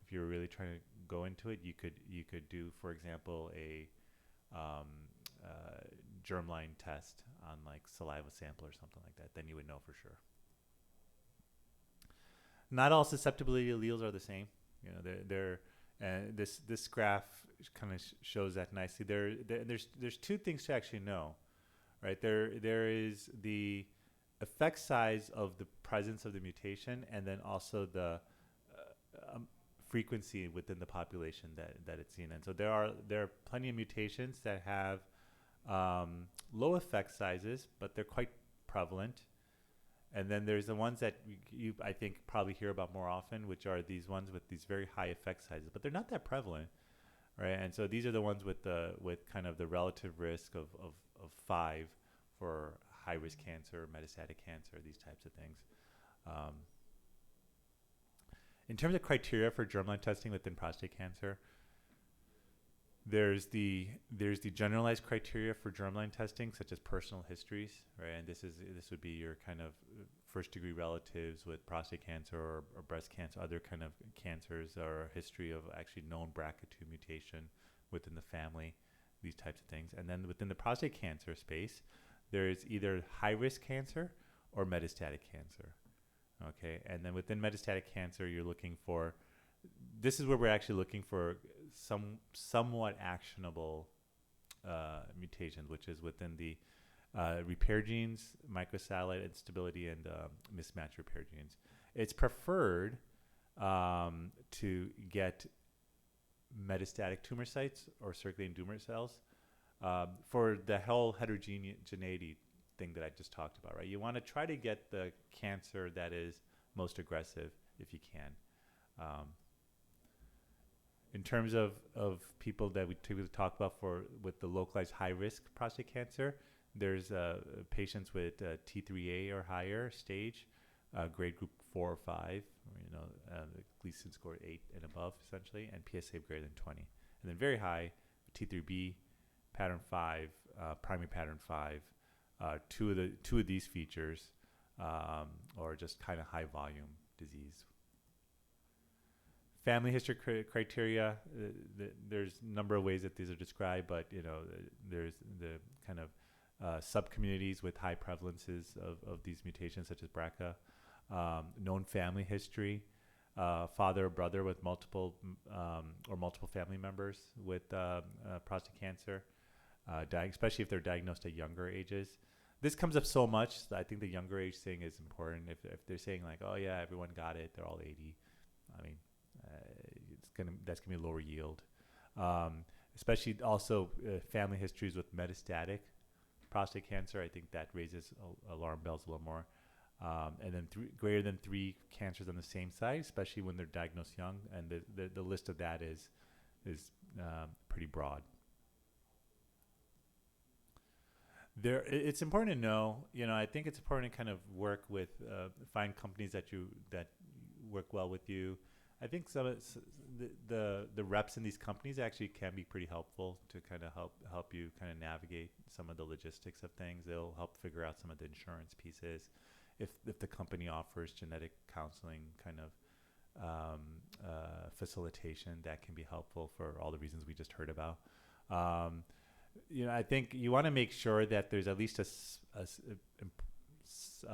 If you were really trying to go into it, you could do, for example, a germline test on like saliva sample or something like that. Then you would know for sure. Not all susceptibility alleles are the same. You know, this graph kind of shows that nicely. There's two things to actually know, right? There is the effect size of the presence of the mutation, and then also the frequency within the population that it's seen in. So there are plenty of mutations that have low effect sizes, but they're quite prevalent. And then there's the ones that you I think probably hear about more often, which are these ones with these very high effect sizes, but they're not that prevalent, right? And so these are the ones with kind of the relative risk of 5 for high risk cancer, metastatic cancer, these types of things. In terms of criteria for germline testing within prostate cancer, there's the generalized criteria for germline testing, such as personal histories, right? And this would be your kind of first degree relatives with prostate cancer or breast cancer, other kind of cancers, or a history of actually known BRCA2 mutation within the family, these types of things. And then within the prostate cancer space, there is either high risk cancer or metastatic cancer. Okay, and then within metastatic cancer, you're looking for, this is where we're actually looking for somewhat actionable mutations, which is within the repair genes, microsatellite instability, and mismatch repair genes. It's preferred to get metastatic tumor sites or circulating tumor cells for the whole heterogeneity thing that I just talked about, right? You want to try to get the cancer that is most aggressive if you can. In terms of people that we typically talk about with the localized high-risk prostate cancer, there's patients with T3A or higher stage, grade group 4 or 5, the Gleason score 8 and above, essentially, and PSA greater than 20. And then very high, T3B, pattern 5, primary pattern 5, two of these features, or just kind of high volume disease. Family history criteria, there's a number of ways that these are described, but there's the kind of sub-communities with high prevalences of these mutations, such as BRCA. Known family history, father or brother with multiple family members with prostate cancer, especially if they're diagnosed at younger ages. This comes up so much that I think the younger age thing is important. If they're saying like, oh yeah, everyone got it, they're all 80, I mean, that's gonna be a lower yield. Especially also family histories with metastatic prostate cancer. I think that raises alarm bells a little more. And then greater than 3 cancers on the same site, especially when they're diagnosed young, and the list of that is pretty broad. It's important to know. I think it's important to kind of work with, find companies that work well with you. I think some of the reps in these companies actually can be pretty helpful to kind of help you kind of navigate some of the logistics of things. They'll help figure out some of the insurance pieces. If the company offers genetic counseling kind of facilitation, that can be helpful for all the reasons we just heard about. I think you want to make sure that there's at least a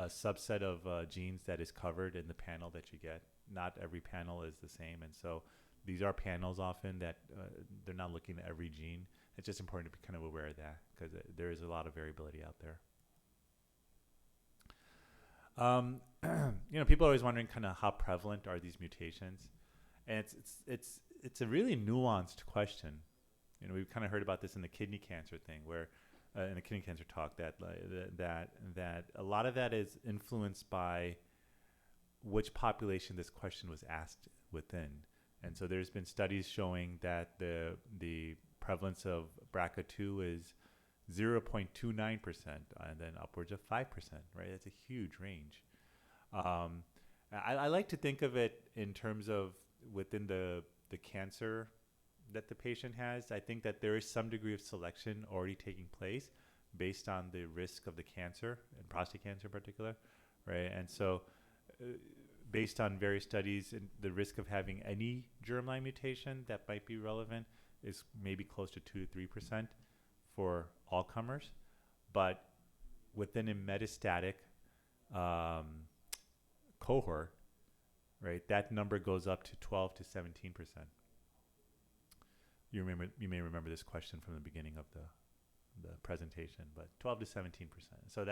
subset of genes that is covered in the panel that you get. Not every panel is the same, and so these are panels often that they're not looking at every gene. It's just important to be kind of aware of that because there is a lot of variability out there. People are always wondering kind of how prevalent are these mutations, and it's a really nuanced question. We've kind of heard about this in the kidney cancer thing, where in the kidney cancer talk that a lot of that is influenced by which population this question was asked within. And so there's been studies showing that the prevalence of BRCA2 is 0.29% and then upwards of 5%, right? That's a huge range. I like to think of it in terms of within the cancer that the patient has. I think that there is some degree of selection already taking place based on the risk of the cancer, and prostate cancer in particular, right? And so based on various studies, the risk of having any germline mutation that might be relevant is maybe close to 2 to 3% for all comers, but within a metastatic cohort, right, that number goes up to 12 to 17%. You may remember this question from the beginning of the presentation, but 12 to 17%. So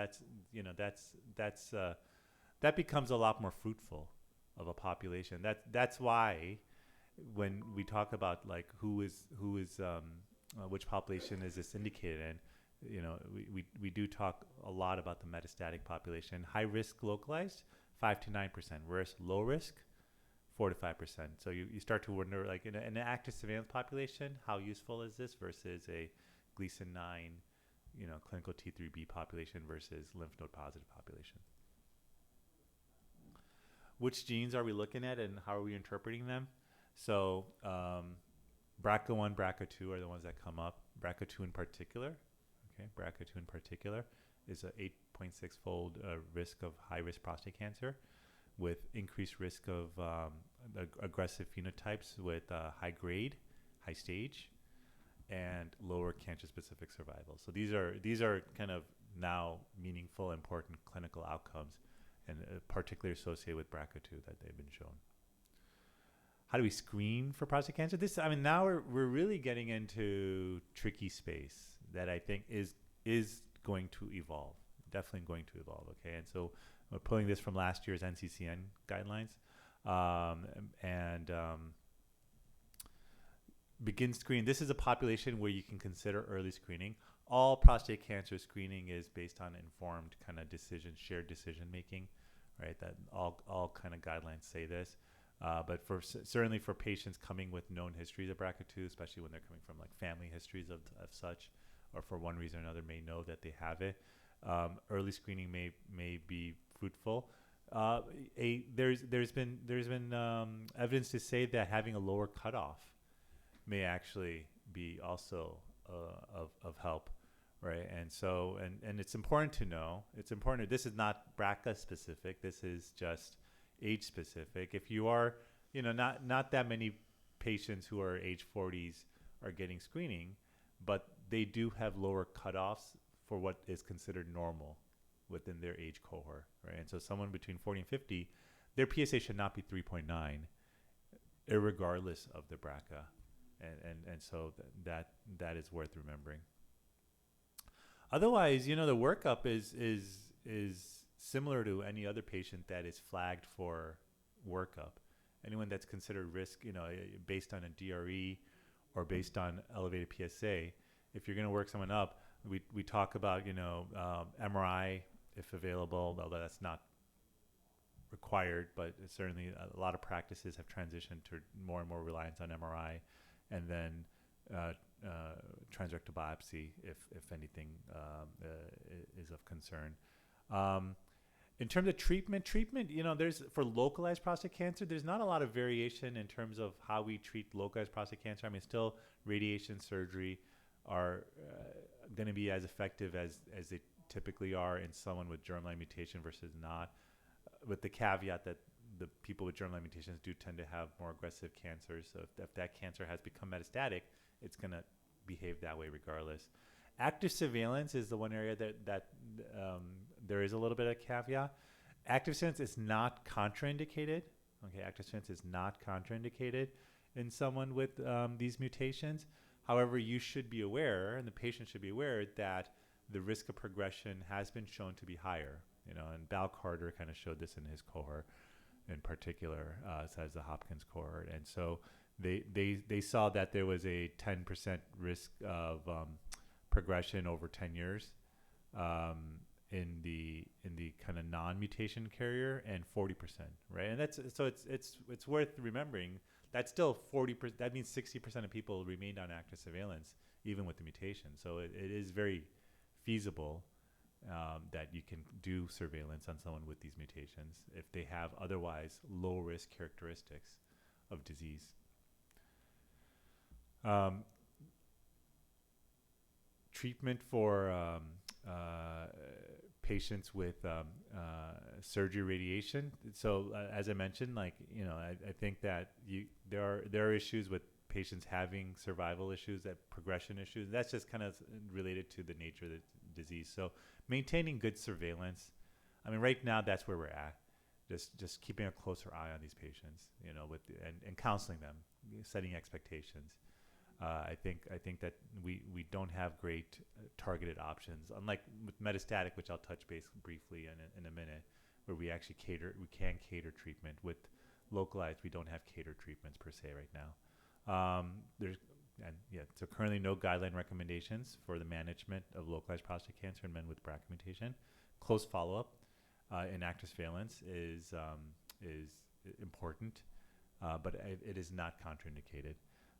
that becomes a lot more fruitful of a population. That's why when we talk about like which population is this indicated in, we do talk a lot about the metastatic population. High risk localized, 5 to 9%, whereas low risk, 4 to 5%. So you start to wonder, like in an active surveillance population, how useful is this versus a Gleason 9, clinical T3B population versus lymph node positive population. Which genes are we looking at and how are we interpreting them? So BRCA1, BRCA2 are the ones that come up. BRCA2 in particular, is a 8.6-fold risk of high-risk prostate cancer with increased risk of aggressive phenotypes with high grade, high stage, and lower cancer-specific survival. So these are kind of now meaningful, important clinical outcomes, and particularly associated with BRCA2 that they've been shown. How do we screen for prostate cancer? Now we're really getting into tricky space that I think is going to evolve, definitely going to evolve. Okay, and so we're pulling this from last year's NCCN guidelines, and begin screening. This is a population where you can consider early screening. All prostate cancer screening is based on informed kind of shared decision making, right? That all kind of guidelines say this. But certainly for patients coming with known histories of BRCA2, especially when they're coming from like family histories of such, or for one reason or another may know that they have it, early screening may be fruitful. There's been evidence to say that having a lower cutoff may actually be also of help, right? And so and it's important to know. It's important. This is not BRCA specific. This is just age specific. If you are, not that many patients who are age 40s are getting screening, but they do have lower cutoffs for what is considered normal within their age cohort, right? And so someone between 40 and 50, their PSA should not be 3.9, irregardless of the BRCA, and so that is worth remembering. Otherwise, the workup is similar to any other patient that is flagged for workup. Anyone that's considered risk, based on a DRE or based on elevated PSA, if you're going to work someone up, we talk about, MRI if available, although that's not required, but certainly a lot of practices have transitioned to more and more reliance on MRI, and then transrectal biopsy if anything is of concern. In terms of treatment, there's for localized prostate cancer, there's not a lot of variation in terms of how we treat localized prostate cancer. I mean, still radiation, surgery are going to be as effective as they typically are in someone with germline mutation versus not, with the caveat that the people with germline mutations do tend to have more aggressive cancers. So if that cancer has become metastatic, it's going to behave that way regardless. Active surveillance is the one area that there is a little bit of caveat. Active surveillance is not contraindicated. Okay, active surveillance is not contraindicated in someone with these mutations. However, you should be aware, and the patient should be aware, that the risk of progression has been shown to be higher. And Bal Carter kind of showed this in his cohort, in particular, as the Hopkins cohort. And so they saw that there was a 10% risk of progression over 10 years in the kind of non-mutation carrier, and 40%, right? And that's so it's worth remembering that's still 40%. That means 60% of people remained on active surveillance even with the mutation. So it is very feasible that you can do surveillance on someone with these mutations if they have otherwise low risk characteristics of disease. Treatment for patients with surgery, radiation. So as I mentioned, I think that there are issues with patients having survival issues, that progression issues. That's just kind of related to the nature of the disease. So maintaining good surveillance. I mean, right now that's where we're at. Just keeping a closer eye on these patients, and counseling them, setting expectations. I think that we don't have great targeted options, unlike with metastatic, which I'll touch base briefly in a minute, where we actually can cater treatment. With localized, we don't have catered treatments per se right now. So currently no guideline recommendations for the management of localized prostate cancer in men with BRCA mutation. Close follow-up in active surveillance is important, but it is not contraindicated.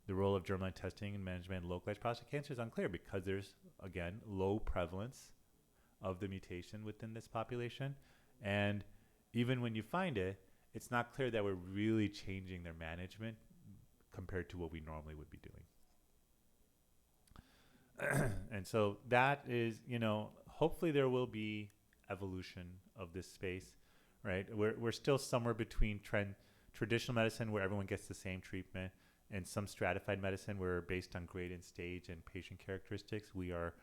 The role of germline testing in management of localized prostate cancer is unclear because there's, again, low prevalence of the mutation within this population. And even when you find it, it's not clear that we're really changing their management compared to what we normally would be doing. And so that is, hopefully there will be evolution of this space, right? We're still somewhere between traditional medicine, where everyone gets the same treatment, and some stratified medicine where, based on grade and stage and patient characteristics, we are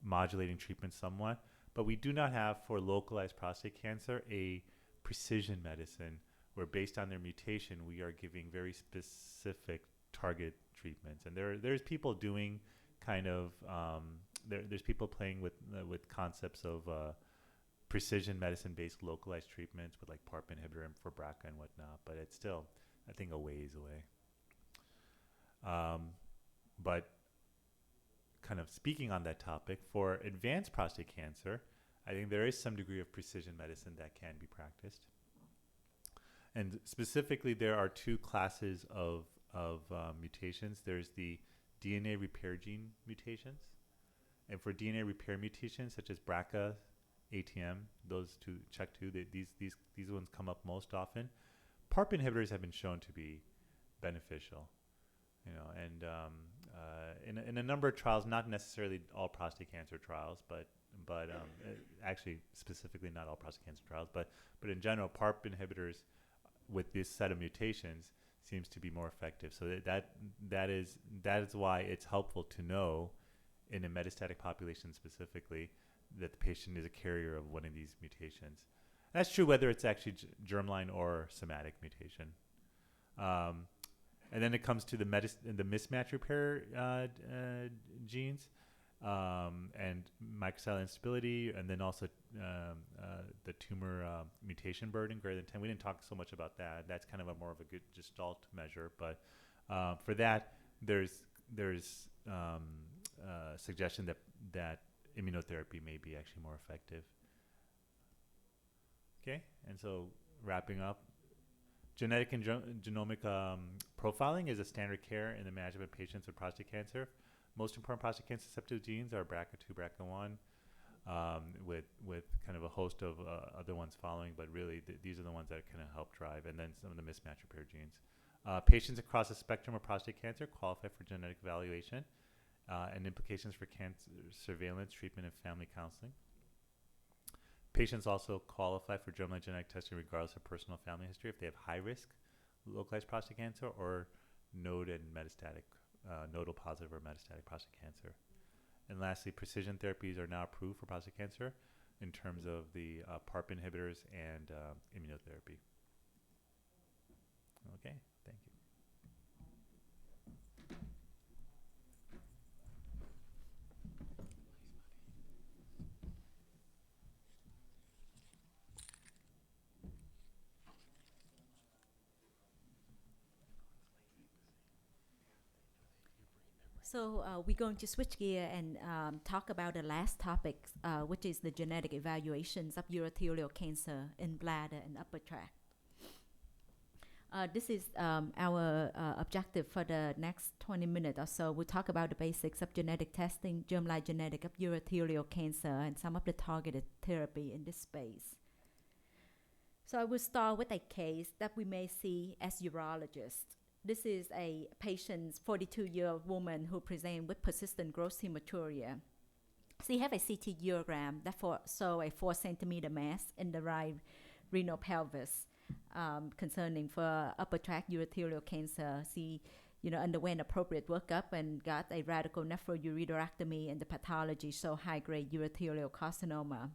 modulating treatment somewhat. But we do not have, for localized prostate cancer, a precision medicine where, based on their mutation, we are giving very specific target treatments. And there's people doing kind of there's people playing with concepts of precision medicine-based localized treatments with like PARP inhibitor and for BRCA and whatnot, but it's still, I think, a ways away. But kind of speaking on that topic, for advanced prostate cancer, I think there is some degree of precision medicine that can be practiced. And specifically, there are two classes of mutations. There's the DNA repair gene mutations. And for DNA repair mutations, such as BRCA, ATM, those two, CHEK2, these ones come up most often. PARP inhibitors have been shown to be beneficial, and in a number of trials, not necessarily all prostate cancer trials, but actually specifically not all prostate cancer trials, but in general, PARP inhibitors with this set of mutations seems to be more effective. So that is why it's helpful to know in a metastatic population specifically that the patient is a carrier of one of these mutations. That's true whether it's actually germline or somatic mutation. And then it comes to the mismatch repair genes and microcellular instability, and then also the tumor mutation burden greater than 10. We didn't talk so much about that. That's kind of a more of a good gestalt measure. But for that, there's suggestion that immunotherapy may be actually more effective. Okay, and so wrapping up, genetic and genomic profiling is a standard care in the management of patients with prostate cancer. Most important prostate cancer susceptible genes are BRCA2, BRCA1, with kind of a host of other ones following, but really these are the ones that kind of help drive, and then some of the mismatch repair genes. Patients across the spectrum of prostate cancer qualify for genetic evaluation and implications for cancer surveillance, treatment, and family counseling. Patients also qualify for germline genetic testing regardless of personal family history if they have high-risk localized prostate cancer or node and metastatic, nodal positive or metastatic prostate cancer. And lastly, precision therapies are now approved for prostate cancer in terms of the PARP inhibitors and immunotherapy. Okay, thank you. So we're going to switch gear and talk about the last topic, which is the genetic evaluations of urothelial cancer in bladder and upper tract. This is our objective for the next 20 minutes or so. We'll talk about the basics of genetic testing, germline genetic of urothelial cancer, and some of the targeted therapy in this space. So I will start with a case that we may see as urologists. This is a patient, 42-year-old woman who presents with persistent gross hematuria. She has a CT urogram that saw a 4-centimeter mass in the right renal pelvis, concerning for upper tract urothelial cancer. She, underwent appropriate workup and got a radical nephroureterectomy, and the pathology showed high-grade urothelial carcinoma.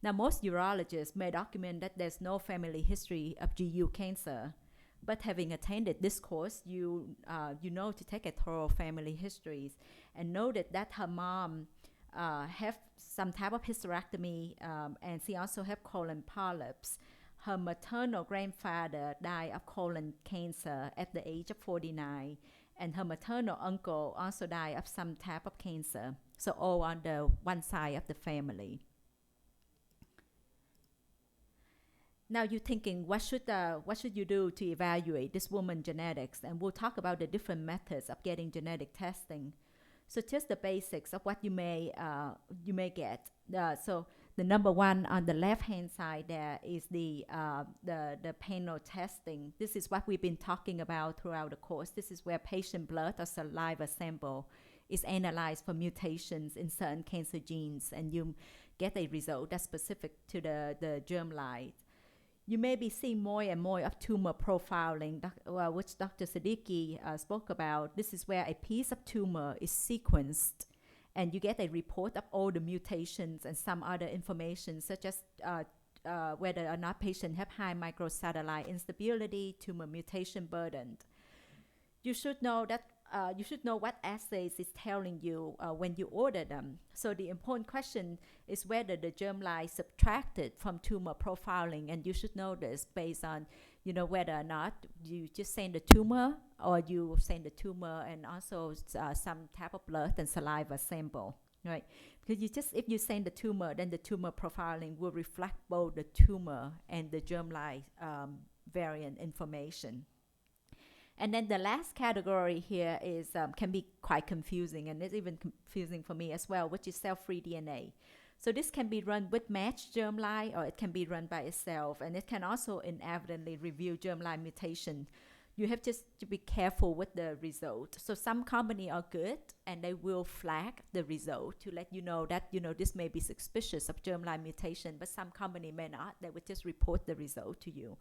Now, most urologists may document that there's no family history of GU cancer. But having attended this course, you know to take a thorough family histories and noted that her mom have some type of hysterectomy, and she also have colon polyps. Her maternal grandfather died of colon cancer at the age of 49, and her maternal uncle also died of some type of cancer. So all on the one side of the family. Now you're thinking, what should you do to evaluate this woman's genetics? And we'll talk about the different methods of getting genetic testing. So just the basics of what you may get. So the number one on the left-hand side there is the panel testing. This is what we've been talking about throughout the course. This is where patient blood or saliva sample is analyzed for mutations in certain cancer genes, and you get a result that's specific to the germline. You may be seeing more and more of tumor profiling, which Dr. Siddiqui spoke about. This is where a piece of tumor is sequenced, and you get a report of all the mutations and some other information, such as whether or not patients have high microsatellite instability, tumor mutation burden. You should know that you should know what assays is telling you when you order them. So the important question is whether the germline subtracted from tumor profiling, and you should know this based on, whether or not you just send the tumor or you send the tumor and also some type of blood and saliva sample, right? Because if you send the tumor, then the tumor profiling will reflect both the tumor and the germline variant information. And then the last category here is can be quite confusing, and it's even confusing for me as well, which is cell-free DNA. So this can be run with matched germline, or it can be run by itself, and it can also inadvertently reveal germline mutation. You have just to be careful with the result. So some companies are good, and they will flag the result to let you know that this may be suspicious of germline mutation, but some company may not. They would just report the result to you.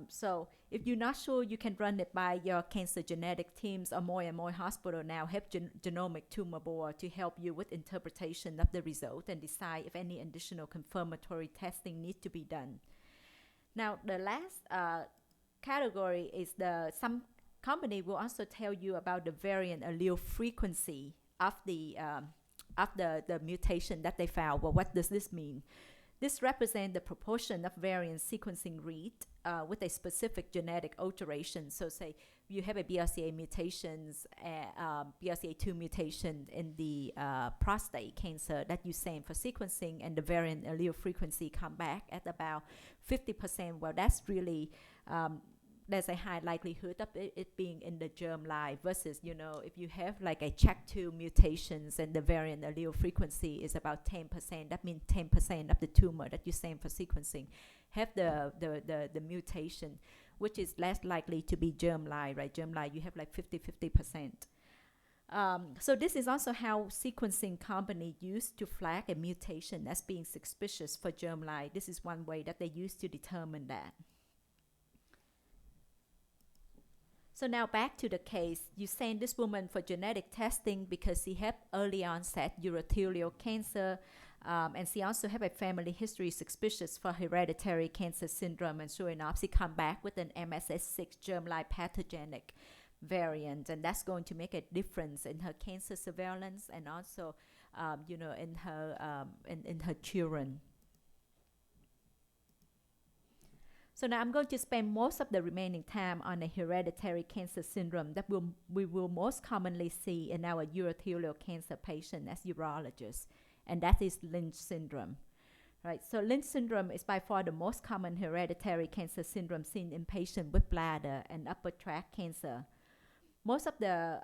So if you're not sure, you can run it by your cancer genetic teams, or more and more hospitals now have genomic tumor board to help you with interpretation of the result and decide if any additional confirmatory testing needs to be done. Now, the last category is some company will also tell you about the variant allele frequency of the mutation that they found. Well, what does this mean? This represents the proportion of variant sequencing read with a specific genetic alteration. So say you have a BRCA mutations, BRCA2 mutation in the prostate cancer that you send for sequencing, and the variant allele frequency come back at about 50%. Well, that's really there's a high likelihood of it being in the germline versus, if you have like a CHEK2 mutations and the variant allele frequency is about 10%, that means 10% of the tumor that you send for sequencing have the mutation, which is less likely to be germline, right? Germline, you have like 50%. So this is also how sequencing company used to flag a mutation as being suspicious for germline. This is one way that they used to determine that. So now back to the case. You send this woman for genetic testing because she had early onset urothelial cancer, and she also had a family history suspicious for hereditary cancer syndrome, and sure enough, she come back with an MSS6 germline pathogenic variant, and that's going to make a difference in her cancer surveillance and also, in her children. So now I'm going to spend most of the remaining time on a hereditary cancer syndrome that we will most commonly see in our urothelial cancer patient as urologists, and that is Lynch syndrome. Right, so Lynch syndrome is by far the most common hereditary cancer syndrome seen in patients with bladder and upper tract cancer. Most of the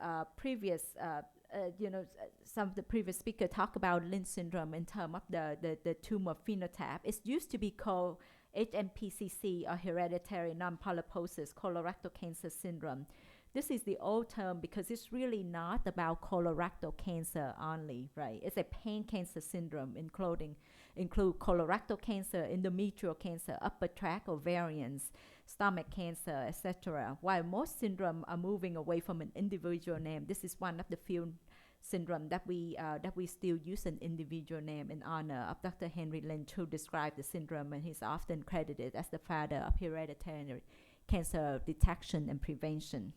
some of the previous speakers talk about Lynch syndrome in terms of the tumor phenotype. It used to be called HNPCC, or hereditary non-polyposis colorectal cancer syndrome. This is the old term because it's really not about colorectal cancer only, right? It's a pan-cancer syndrome, include colorectal cancer, endometrial cancer, upper tract ovarians, stomach cancer, etc. While most syndromes are moving away from an individual name, this is one of the few syndrome that we still use an individual name in honor of Dr. Henry Lynch, who described the syndrome, and he's often credited as the father of hereditary cancer detection and prevention.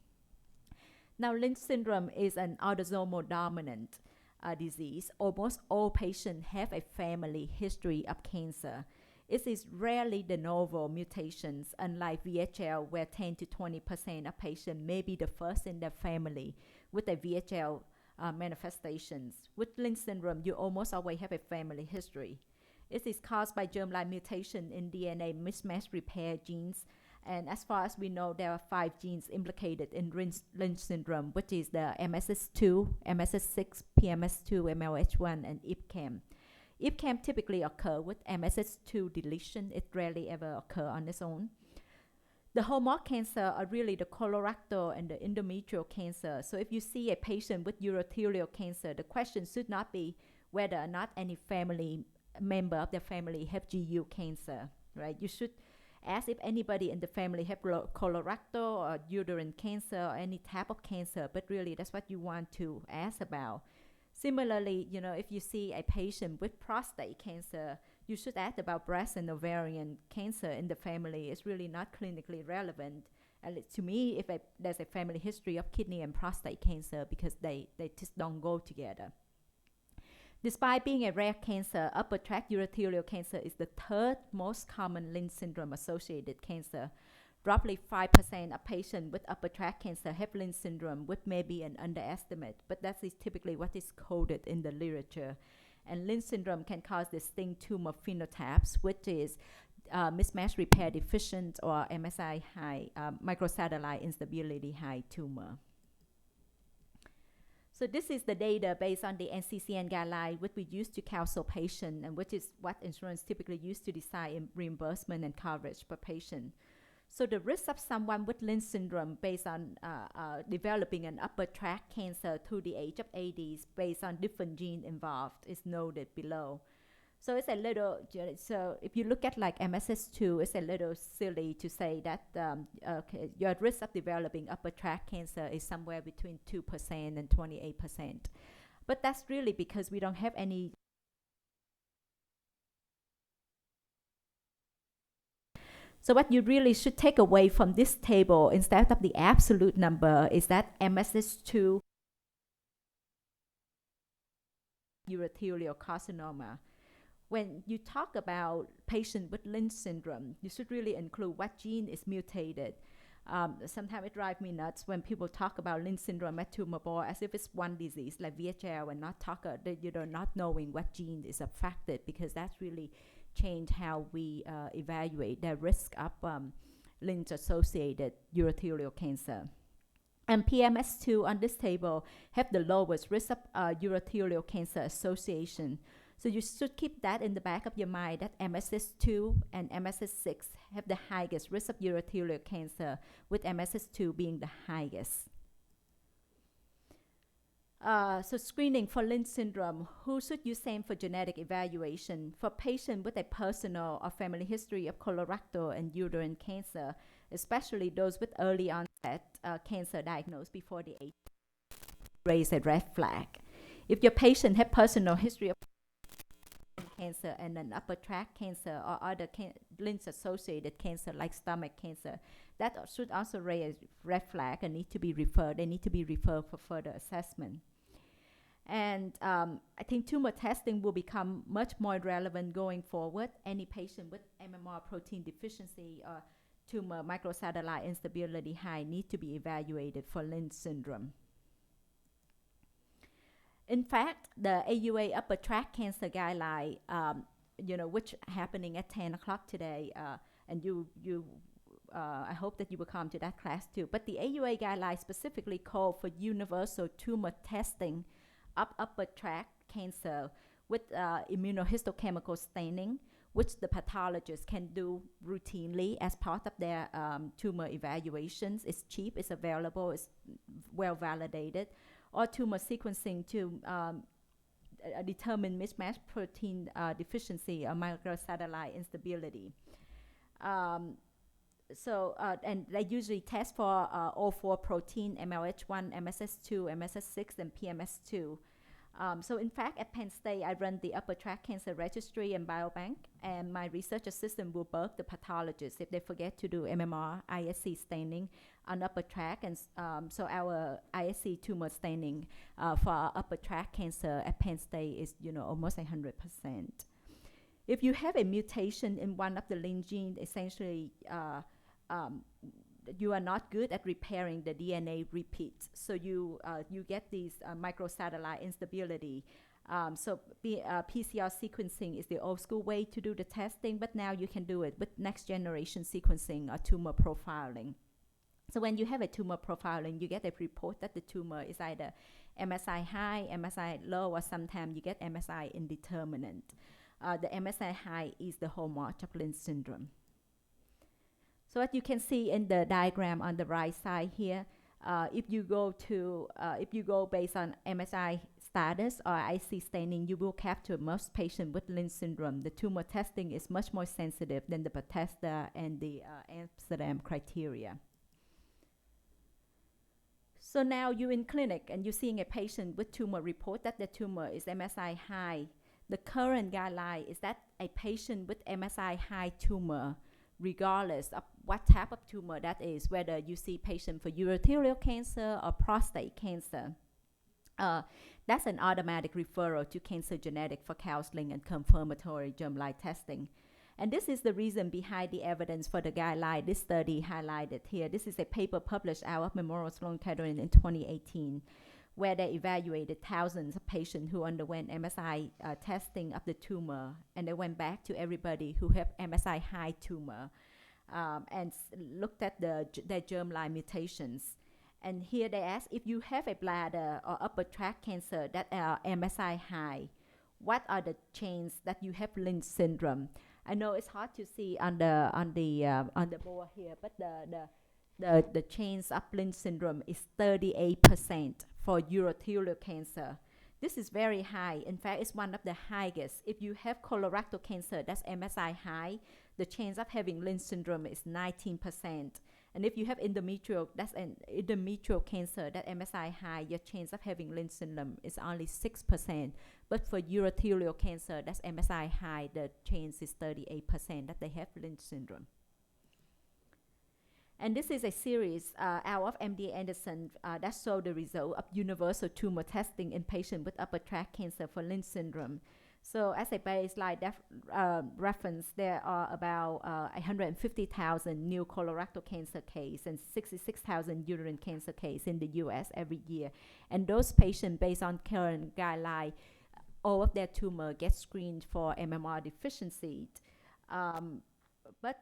Now, Lynch syndrome is an autosomal dominant disease. Almost all patients have a family history of cancer. It is rarely de novo mutations, unlike VHL, where 10 to 20% of patients may be the first in their family with a VHL manifestations. With Lynch syndrome, you almost always have a family history. It is caused by germline mutation in DNA mismatch repair genes, and as far as we know, there are 5 genes implicated in Lynch syndrome, which is the MSS2, MSS6, PMS2, MLH1, and IPCAM. IPCAM typically occur with MSS2 deletion. It rarely ever occur on its own. The hallmark cancer are really the colorectal and the endometrial cancer. So if you see a patient with urothelial cancer, the question should not be whether or not any family member of their family have GU cancer, right? You should ask if anybody in the family have colorectal or uterine cancer or any type of cancer, but really that's what you want to ask about. Similarly, if you see a patient with prostate cancer, you should ask about breast and ovarian cancer in the family. It's really not clinically relevant. To me, if there's a family history of kidney and prostate cancer, because they just don't go together. Despite being a rare cancer, upper tract urothelial cancer is the third most common Lynch syndrome associated cancer. Roughly 5% of patients with upper tract cancer have Lynch syndrome, which may be an underestimate, but that is typically what is coded in the literature. And Lynch syndrome can cause distinct tumor phenotypes, which is mismatch repair deficient or MSI high, microsatellite instability high tumor. So this is the data based on the NCCN guideline, which we use to counsel patients, and which is what insurance typically use to decide reimbursement and coverage per patient. So the risk of someone with Lynch syndrome based on developing an upper tract cancer through the age of 80 based on different genes involved is noted below. So it's a little, so if you look at like MSS2, it's a little silly to say that your risk of developing upper tract cancer is somewhere between 2% and 28%. But that's really because we don't have any. So what you really should take away from this table, instead of the absolute number, is that MSS2 urothelial carcinoma. When you talk about patients with Lynch syndrome, you should really include what gene is mutated. Sometimes it drives me nuts when people talk about Lynch syndrome at tumor board as if it's one disease like VHL, and not knowing what gene is affected, because that's really changed how we evaluate the risk of Lynch associated urothelial cancer. And PMS2 on this table have the lowest risk of urothelial cancer association. So you should keep that in the back of your mind, that MSS2 and MSS6 have the highest risk of urothelial cancer, with MSS2 being the highest. So screening for Lynch syndrome, who should you send for genetic evaluation? For patients with a personal or family history of colorectal and uterine cancer, especially those with early onset cancer diagnosed before the age, raise a red flag. If your patient had personal history of cancer and an upper tract cancer or other Lynch associated cancer like stomach cancer, that should also raise a red flag and need to be referred. They need to be referred for further assessment. And I think tumor testing will become much more relevant going forward. Any patient with MMR protein deficiency or tumor microsatellite instability high need to be evaluated for Lynch syndrome. In fact, the AUA upper tract cancer guideline, which happening at 10 o'clock today, and I hope that you will come to that class too. But the AUA guideline specifically call for universal tumor testing of upper tract cancer with immunohistochemical staining, which the pathologist can do routinely as part of their tumor evaluations. It's cheap, it's available, it's well validated. Or tumor sequencing to determine mismatch protein deficiency or microsatellite instability. And they usually test for all four protein, MLH1, MSS2, MSS6, and PMS2. So in fact, at Penn State, I run the upper tract cancer registry and biobank, and my research assistant will bug the pathologist if they forget to do MMR, ISC staining on upper tract. And so our ISC tumor staining for upper tract cancer at Penn State is, almost 100%. If you have a mutation in one of the Lynch genes, essentially you are not good at repairing the DNA repeats. So you get these microsatellite instability. PCR sequencing is the old school way to do the testing, but now you can do it with next generation sequencing or tumor profiling. So when you have a tumor profiling, you get a report that the tumor is either MSI high, MSI low, or sometimes you get MSI indeterminate. The MSI high is the hallmark of Lynch syndrome. So what you can see in the diagram on the right side here, if you go based on MSI status or IC staining, you will capture most patients with Lynch syndrome. The tumor testing is much more sensitive than the Bethesda and the Amsterdam criteria. So now you're in clinic and you're seeing a patient with tumor, report that the tumor is MSI high. The current guideline is that a patient with MSI high tumor, regardless of what type of tumor that is, whether you see patient for urothelial cancer or prostate cancer. That's an automatic referral to cancer genetic for counseling and confirmatory germline testing. And this is the reason behind the evidence for the guideline. This study highlighted here. This is a paper published out of Memorial Sloan Kettering in 2018, where they evaluated thousands of patients who underwent MSI testing of the tumor, and they went back to everybody who have MSI high tumor and looked at their germline mutations. And here they asked, if you have a bladder or upper tract cancer that are MSI high, what are the chances that you have Lynch syndrome? I know it's hard to see on the board here, but the chance of Lynch syndrome is 38% for urothelial cancer. This is very high. In fact, it's one of the highest. If you have colorectal cancer that's MSI high, the chance of having Lynch syndrome is 19%. And if you have endometrial, that's an endometrial cancer that MSI high, your chance of having Lynch syndrome is only 6%. But for urothelial cancer that's MSI high, the chance is 38% that they have Lynch syndrome. And this is a series out of MD Anderson that showed the result of universal tumor testing in patients with upper tract cancer for Lynch syndrome. So as a baseline reference, there are about 150,000 new colorectal cancer cases and 66,000 uterine cancer cases in the U.S. every year. And those patients, based on current guideline, all of their tumor gets screened for MMR deficiency. But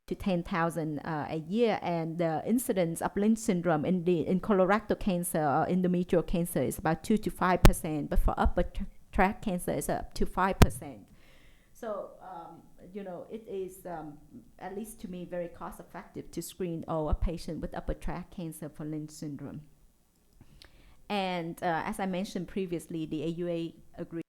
to 10,000 a year, and the incidence of Lynch syndrome in colorectal cancer or endometrial cancer is about 2 to 5%, but for upper tract cancer it's up to 5%. So it is at least to me very cost effective to screen all a patient with upper tract cancer for Lynch syndrome. And as I mentioned previously, the AUA agreed.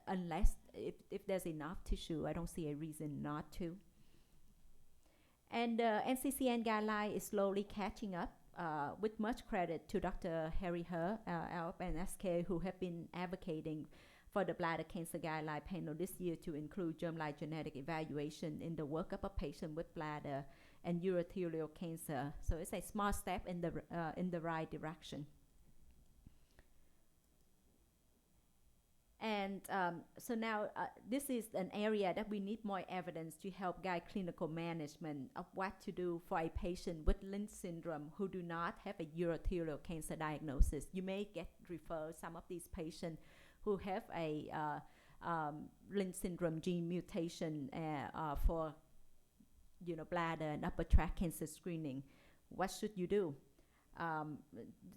Unless if there's enough tissue, I don't see a reason not to. And the NCCN guideline is slowly catching up, with much credit to Dr. Harry Herr, ALP and SK, who have been advocating for the bladder cancer guideline panel this year to include germline genetic evaluation in the workup of patients with bladder and urothelial cancer. So it's a small step in the right direction. And so now this is an area that we need more evidence to help guide clinical management of what to do for a patient with Lynch syndrome who do not have a urothelial cancer diagnosis. You may get referred some of these patients who have a Lynch syndrome gene mutation for bladder and upper tract cancer screening. What should you do?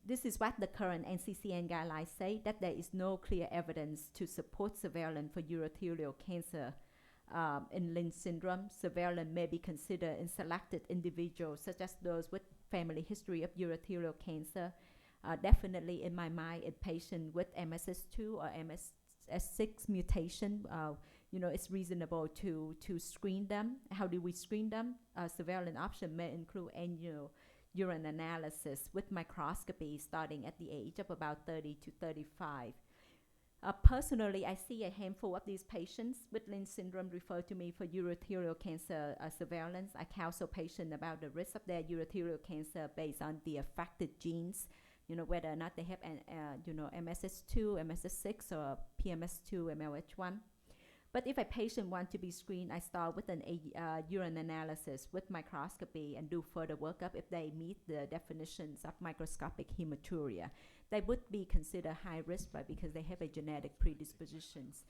This is what the current NCCN guidelines say, that there is no clear evidence to support surveillance for urothelial cancer in Lynch syndrome. Surveillance may be considered in selected individuals, such as those with family history of urothelial cancer. Definitely, in my mind, a patient with MSS2 or MSS6 mutation, it's reasonable to screen them. How do we screen them? Surveillance option may include annual urine analysis with microscopy starting at the age of about 30 to 35. Personally, I see a handful of these patients with Lynch syndrome referred to me for urothelial cancer surveillance. I counsel patients about the risk of their urothelial cancer based on the affected genes, whether or not they have MSS2, MSS6, or PMS2, MLH1. But if a patient wants to be screened, I start with an urine analysis with microscopy and do further workup. If they meet the definitions of microscopic hematuria, they would be considered high risk, but because they have a genetic predispositions.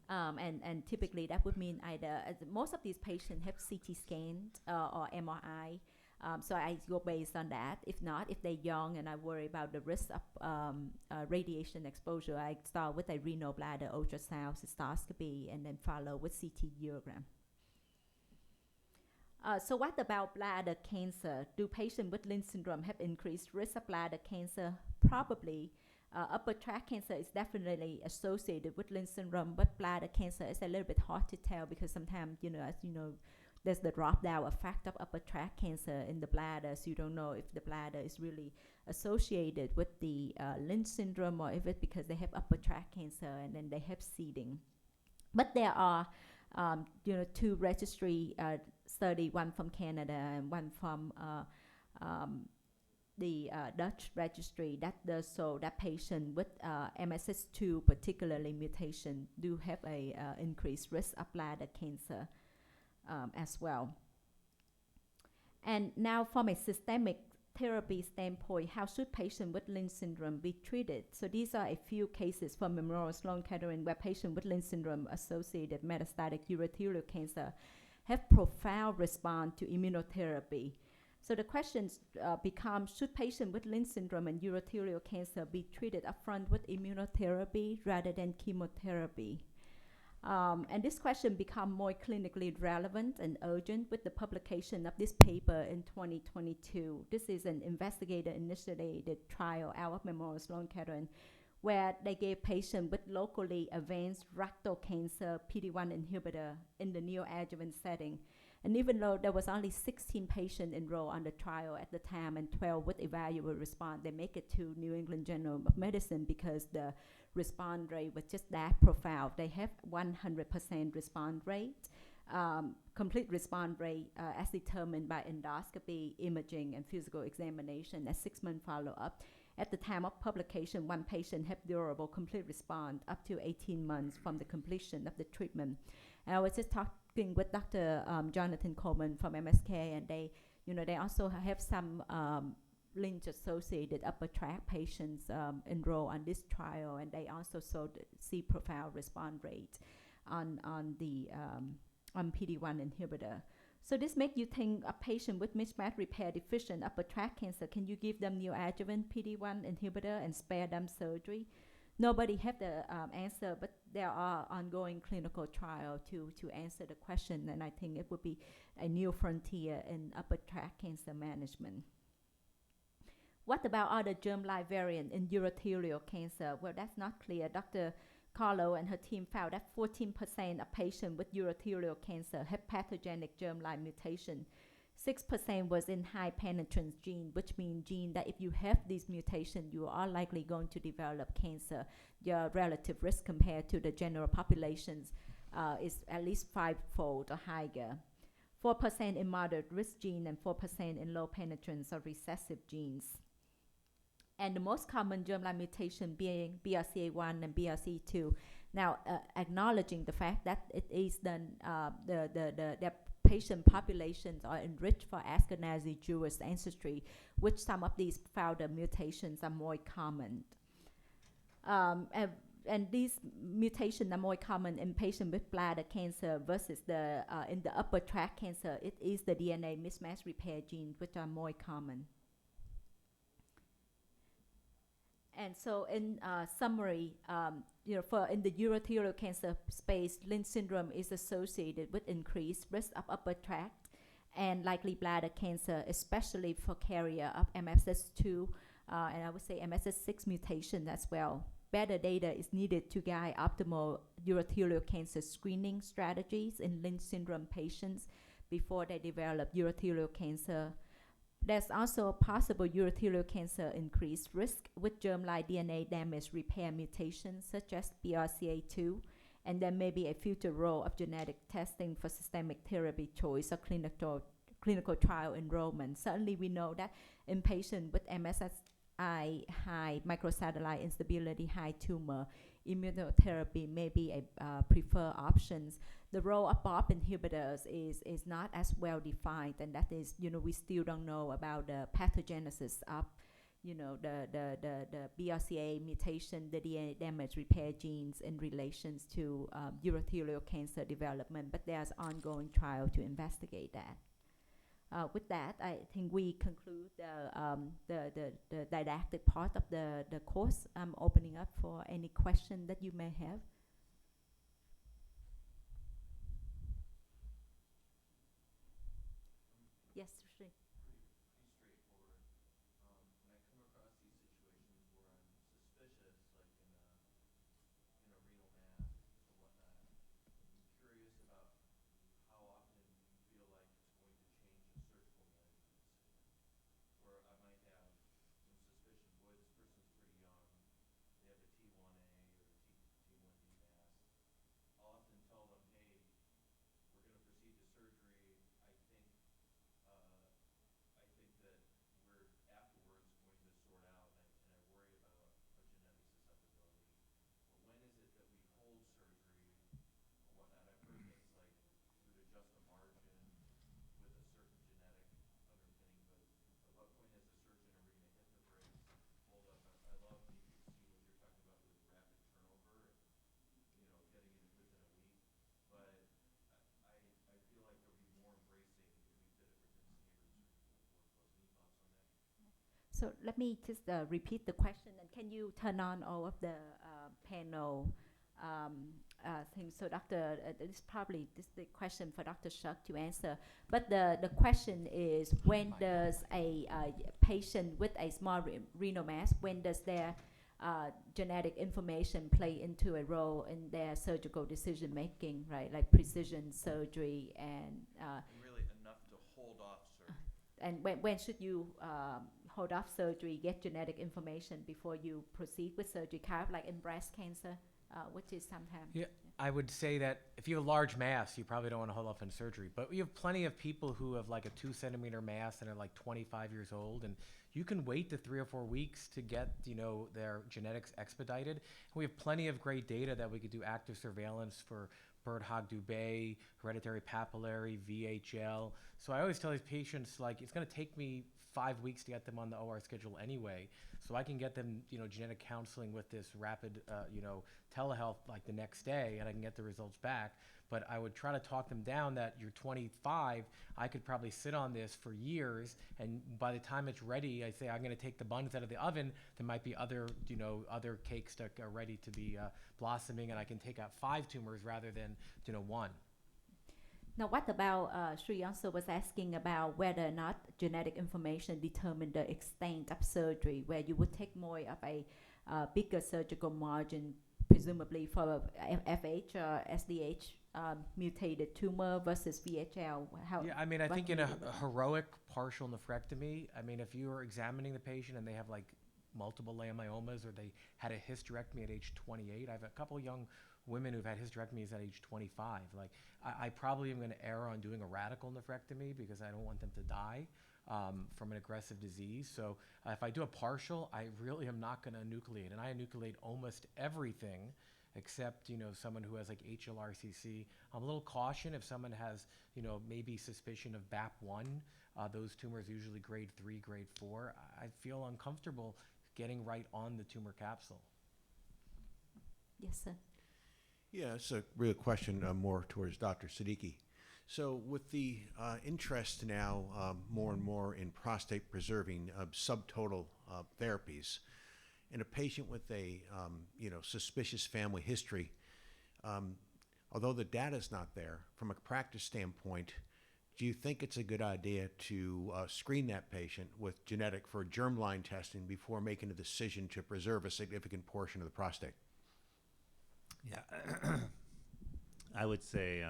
And typically that would mean either most of these patients have CT scanned or MRI. So I go based on that. If not, if they're young and I worry about the risk of radiation exposure, I start with a renal bladder ultrasound cystoscopy and then follow with CT urogram. So what about bladder cancer? Do patients with Lynch syndrome have increased risk of bladder cancer? Probably. Upper tract cancer is definitely associated with Lynch syndrome, but bladder cancer is a little bit hard to tell because sometimes, as there's the drop down effect of upper tract cancer in the bladder, so you don't know if the bladder is really associated with the Lynch syndrome or if it's because they have upper tract cancer and then they have seeding. But there are two registry study, one from Canada and one from the Dutch registry that does show that patient with MSS2 particularly mutation do have a increased risk of bladder cancer as well. And now from a systemic therapy standpoint, how should patients with Lynch syndrome be treated? So these are a few cases from Memorial Sloan Kettering where patients with Lynch syndrome associated metastatic urothelial cancer have profound response to immunotherapy. So the questions become, should patients with Lynch syndrome and urothelial cancer be treated upfront with immunotherapy rather than chemotherapy? And this question become more clinically relevant and urgent with the publication of this paper in 2022. This is an investigator-initiated trial out of Memorial Sloan Kettering where they gave patients with locally advanced rectal cancer PD-1 inhibitor in the neoadjuvant setting. And even though there was only 16 patients enrolled on the trial at the time and 12 with evaluable response, they make it to New England Journal of Medicine because the response rate was just that profound. They have 100% response rate, complete response rate as determined by endoscopy, imaging, and physical examination at 6-month follow-up. At the time of publication, one patient had durable complete response up to 18 months from the completion of the treatment. And I was just talking with Dr. Jonathan Coleman from MSK, and they also have some Lynch associated upper tract patients enroll on this trial, and they also see profound response rate on PD-1 inhibitor. So this makes you think a patient with mismatch repair deficient upper tract cancer, can you give them neoadjuvant PD-1 inhibitor and spare them surgery? Nobody have the answer, but there are ongoing clinical trials to answer the question, and I think it would be a new frontier in upper tract cancer management. What about other germline variant in urothelial cancer? Well, that's not clear. Dr. Carlo and her team found that 14% of patients with urothelial cancer have pathogenic germline mutation. 6% was in high penetrance gene, which means gene that if you have these mutations, you are likely going to develop cancer. Your relative risk compared to the general populations is at least 5-fold or higher. 4% in moderate risk gene and 4% in low penetrance or recessive genes. And the most common germline mutation being BRCA1 and BRCA2. Now, acknowledging the fact that it is the patient populations are enriched for Ashkenazi Jewish ancestry, which some of these founder mutations are more common. And these mutations are more common in patients with bladder cancer versus in the upper tract cancer. It is the DNA mismatch repair genes which are more common. And so in summary, in the urothelial cancer space, Lynch syndrome is associated with increased risk of upper tract and likely bladder cancer, especially for carrier of MSS2 and I would say MSS6 mutation as well. Better data is needed to guide optimal urothelial cancer screening strategies in Lynch syndrome patients before they develop urothelial cancer. There's also possible urothelial cancer increased risk with germline DNA damage repair mutations such as BRCA2, and there may be a future role of genetic testing for systemic therapy choice or clinical trial enrollment. Certainly we know that in patients with MSI high microsatellite instability high tumor, immunotherapy may be a preferred options. The role of BOP inhibitors is not as well defined, and that is, we still don't know about the pathogenesis of, the BRCA mutation, the DNA damage repair genes in relations to urothelial cancer development, but there's ongoing trial to investigate that. With that, I think we conclude the didactic part of the course. I'm opening up for any question that you may have. Yes, Sri. Curious about how often you feel like So let me just repeat the question, and can you turn on all of the panel things? So Dr. This probably this the question for Dr. Shuck to answer. But the question is, when does a patient with a small renal mass, when does their genetic information play into a role in their surgical decision making, right? Like precision surgery and really enough to hold off surgery. and when should you hold off surgery, get genetic information before you proceed with surgery, kind of like in breast cancer, which is sometimes. Yeah, I would say that if you have a large mass, you probably don't want to hold off on surgery. But we have plenty of people who have like a 2 centimeter mass and are like 25 years old, and you can wait the 3 or 4 weeks to get, you know, their genetics expedited. And we have plenty of great data that we could do active surveillance for Birt-Hogg-Dubé, hereditary papillary, VHL. So I always tell these patients, like, it's going to take me 5 weeks to get them on the OR schedule anyway. So I can get them, you know, genetic counseling with this rapid, you know, telehealth like the next day, and I can get the results back. But I would try to talk them down that you're 25, I could probably sit on this for years, and by the time it's ready, I say I'm going to take the buns out of the oven. There might be other, you know, other cakes that are ready to be blossoming, and I can take out 5 tumors rather than, you know, 1. Now, what about Sri also was asking about whether or not genetic information determine the extent of surgery, where you would take more of a bigger surgical margin, presumably for FH or SDH mutated tumor versus VHL. How? Yeah, I mean, I what think do in you a do with that? heroic partial nephrectomy, I mean, if you are examining the patient and they have like multiple leiomyomas or they had a hysterectomy at age 28, I have a couple young women who've had hysterectomies at age 25. Like, I probably am going to err on doing a radical nephrectomy because I don't want them to die from an aggressive disease. So if I do a partial, I really am not going to enucleate. And I enucleate almost everything except, you know, someone who has like HLRCC. I'm a little caution if someone has, you know, maybe suspicion of BAP1. Those tumors usually grade 3, grade 4. I feel uncomfortable getting right on the tumor capsule. Yes, sir. Yeah, it's a real question more towards Dr. Siddiqui. So with the interest now more and more in prostate preserving subtotal therapies, in a patient with a you know, suspicious family history, although the data is not there, from a practice standpoint, do you think it's a good idea to screen that patient with genetic for germline testing before making a decision to preserve a significant portion of the prostate? Yeah, I would say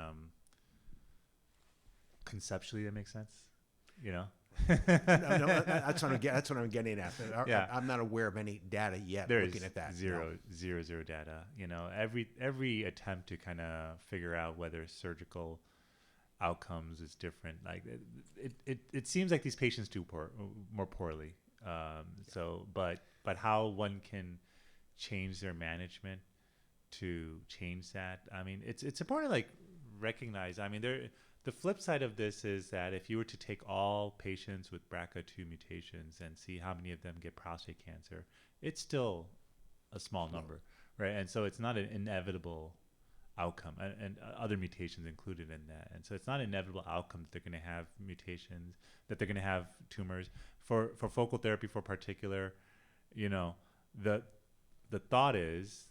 conceptually that makes sense. You know, No, that's what I'm getting at. Yeah. I'm not aware of any data yet there looking is at that. zero data. You know, every attempt to kind of figure out whether surgical outcomes is different. Like it seems like these patients do more poorly. So, but how one can change their management to change that. I mean, it's important to like recognize. I mean, the flip side of this is that if you were to take all patients with BRCA2 mutations and see how many of them get prostate cancer, it's still a small number, right? And so it's not an inevitable outcome, and other mutations included in that. And so it's not an inevitable outcome that they're going to have mutations, that they're going to have tumors. For focal therapy, for particular, you know, the thought is.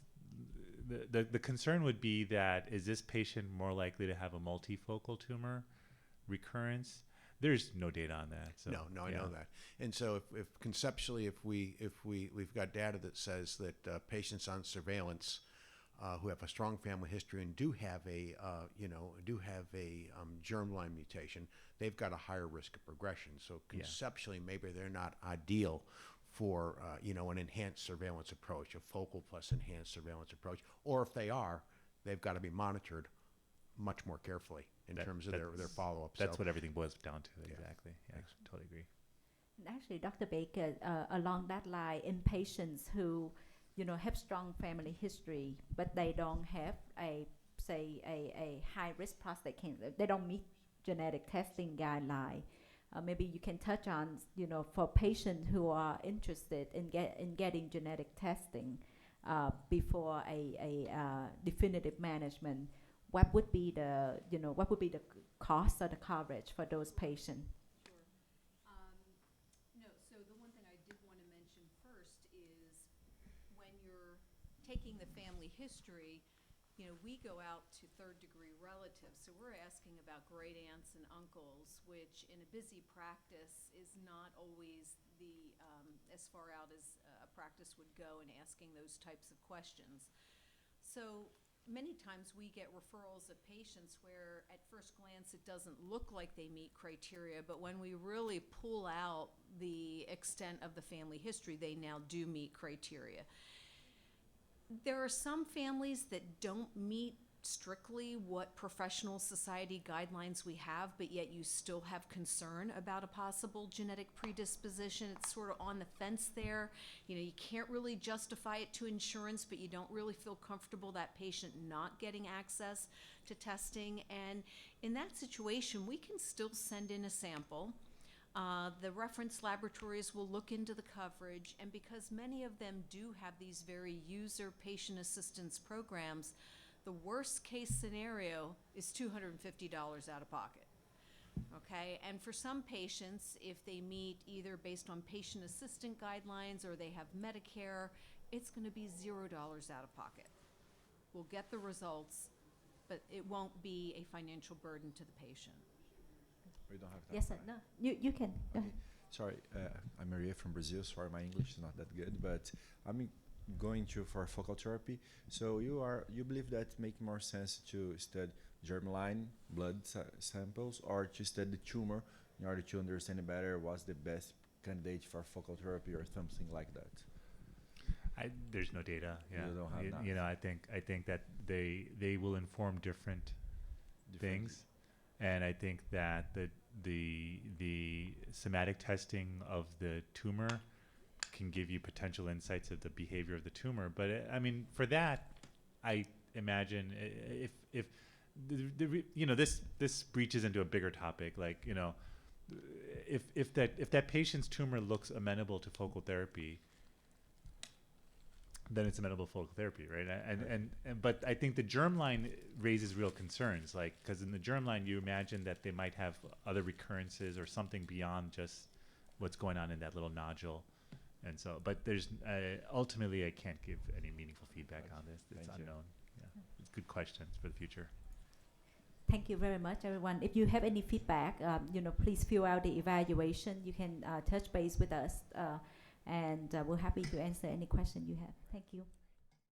The concern would be that is this patient more likely to have a multifocal tumor recurrence? There's no data on that. So, No, I know that. And so if conceptually, if we've got data that says that patients on surveillance who have a strong family history and do have a germline mutation, they've got a higher risk of progression. So conceptually, maybe they're not ideal for an enhanced surveillance approach, a focal plus enhanced surveillance approach, or if they are, they've got to be monitored much more carefully in terms of their follow-up. That's what everything boils down to. Exactly. Yeah, totally agree. Actually, Dr. Baker, along that line, in patients who, you know, have strong family history, but they don't have a high-risk prostate cancer, they don't meet genetic testing guideline. Maybe you can touch on, you know, for patients who are interested in getting genetic testing before a definitive management. What would be the cost or the coverage for those patients? Sure. No, so the one thing I did want to taking the family history, you know, we go out to third-degree relatives, so we're asking about great aunts and uncles, which in a busy practice is not always the, as far out as a practice would go in asking those types of questions. So many times we get referrals of patients where at first glance it doesn't look like they meet criteria, but when we really pull out the extent of the family history, they now do meet criteria. There are some families that don't meet strictly what professional society guidelines we have, but yet you still have concern about a possible genetic predisposition. It's sort of on the fence there. You know, you can't really justify it to insurance, but you don't really feel comfortable that patient not getting access to testing. And in that situation, we can still send in a sample. The reference laboratories will look into the coverage, and because many of them do have these very user patient assistance programs, the worst case scenario is $250 out of pocket. Okay, and for some patients, if they meet either based on patient assistant guidelines or they have Medicare, it's going to be $0 out of pocket. We'll get the results, but it won't be a financial burden to the patient. We don't have time. Yes, sir. No, you can. Go ahead. Sorry, I'm Maria from Brazil. Sorry, my English is not that good, but I'm going to for focal therapy. So you believe that make more sense to study germline blood samples or to study the tumor in order to understand better what's the best candidate for focal therapy or something like that? There's no data. Yeah, You don't have that. you know, I think that they will inform different things, and I think that the somatic testing of the tumor can give you potential insights of the behavior of the tumor. But I mean, for that, I imagine if you know, this breaches into a bigger topic, like, you know, if that patient's tumor looks amenable to focal therapy, then it's amenable to focal therapy, right? But I think the germline raises real concerns, like, because in the germline you imagine that they might have other recurrences or something beyond just what's going on in that little nodule. And so, but there's ultimately I can't give any meaningful feedback on this. It's Thank you. unknown. Yeah, it's good questions for the future. Thank you very much, everyone. If you have any feedback, you know, please fill out the evaluation. You can touch base with us, and we're happy to answer any question you have. Thank you.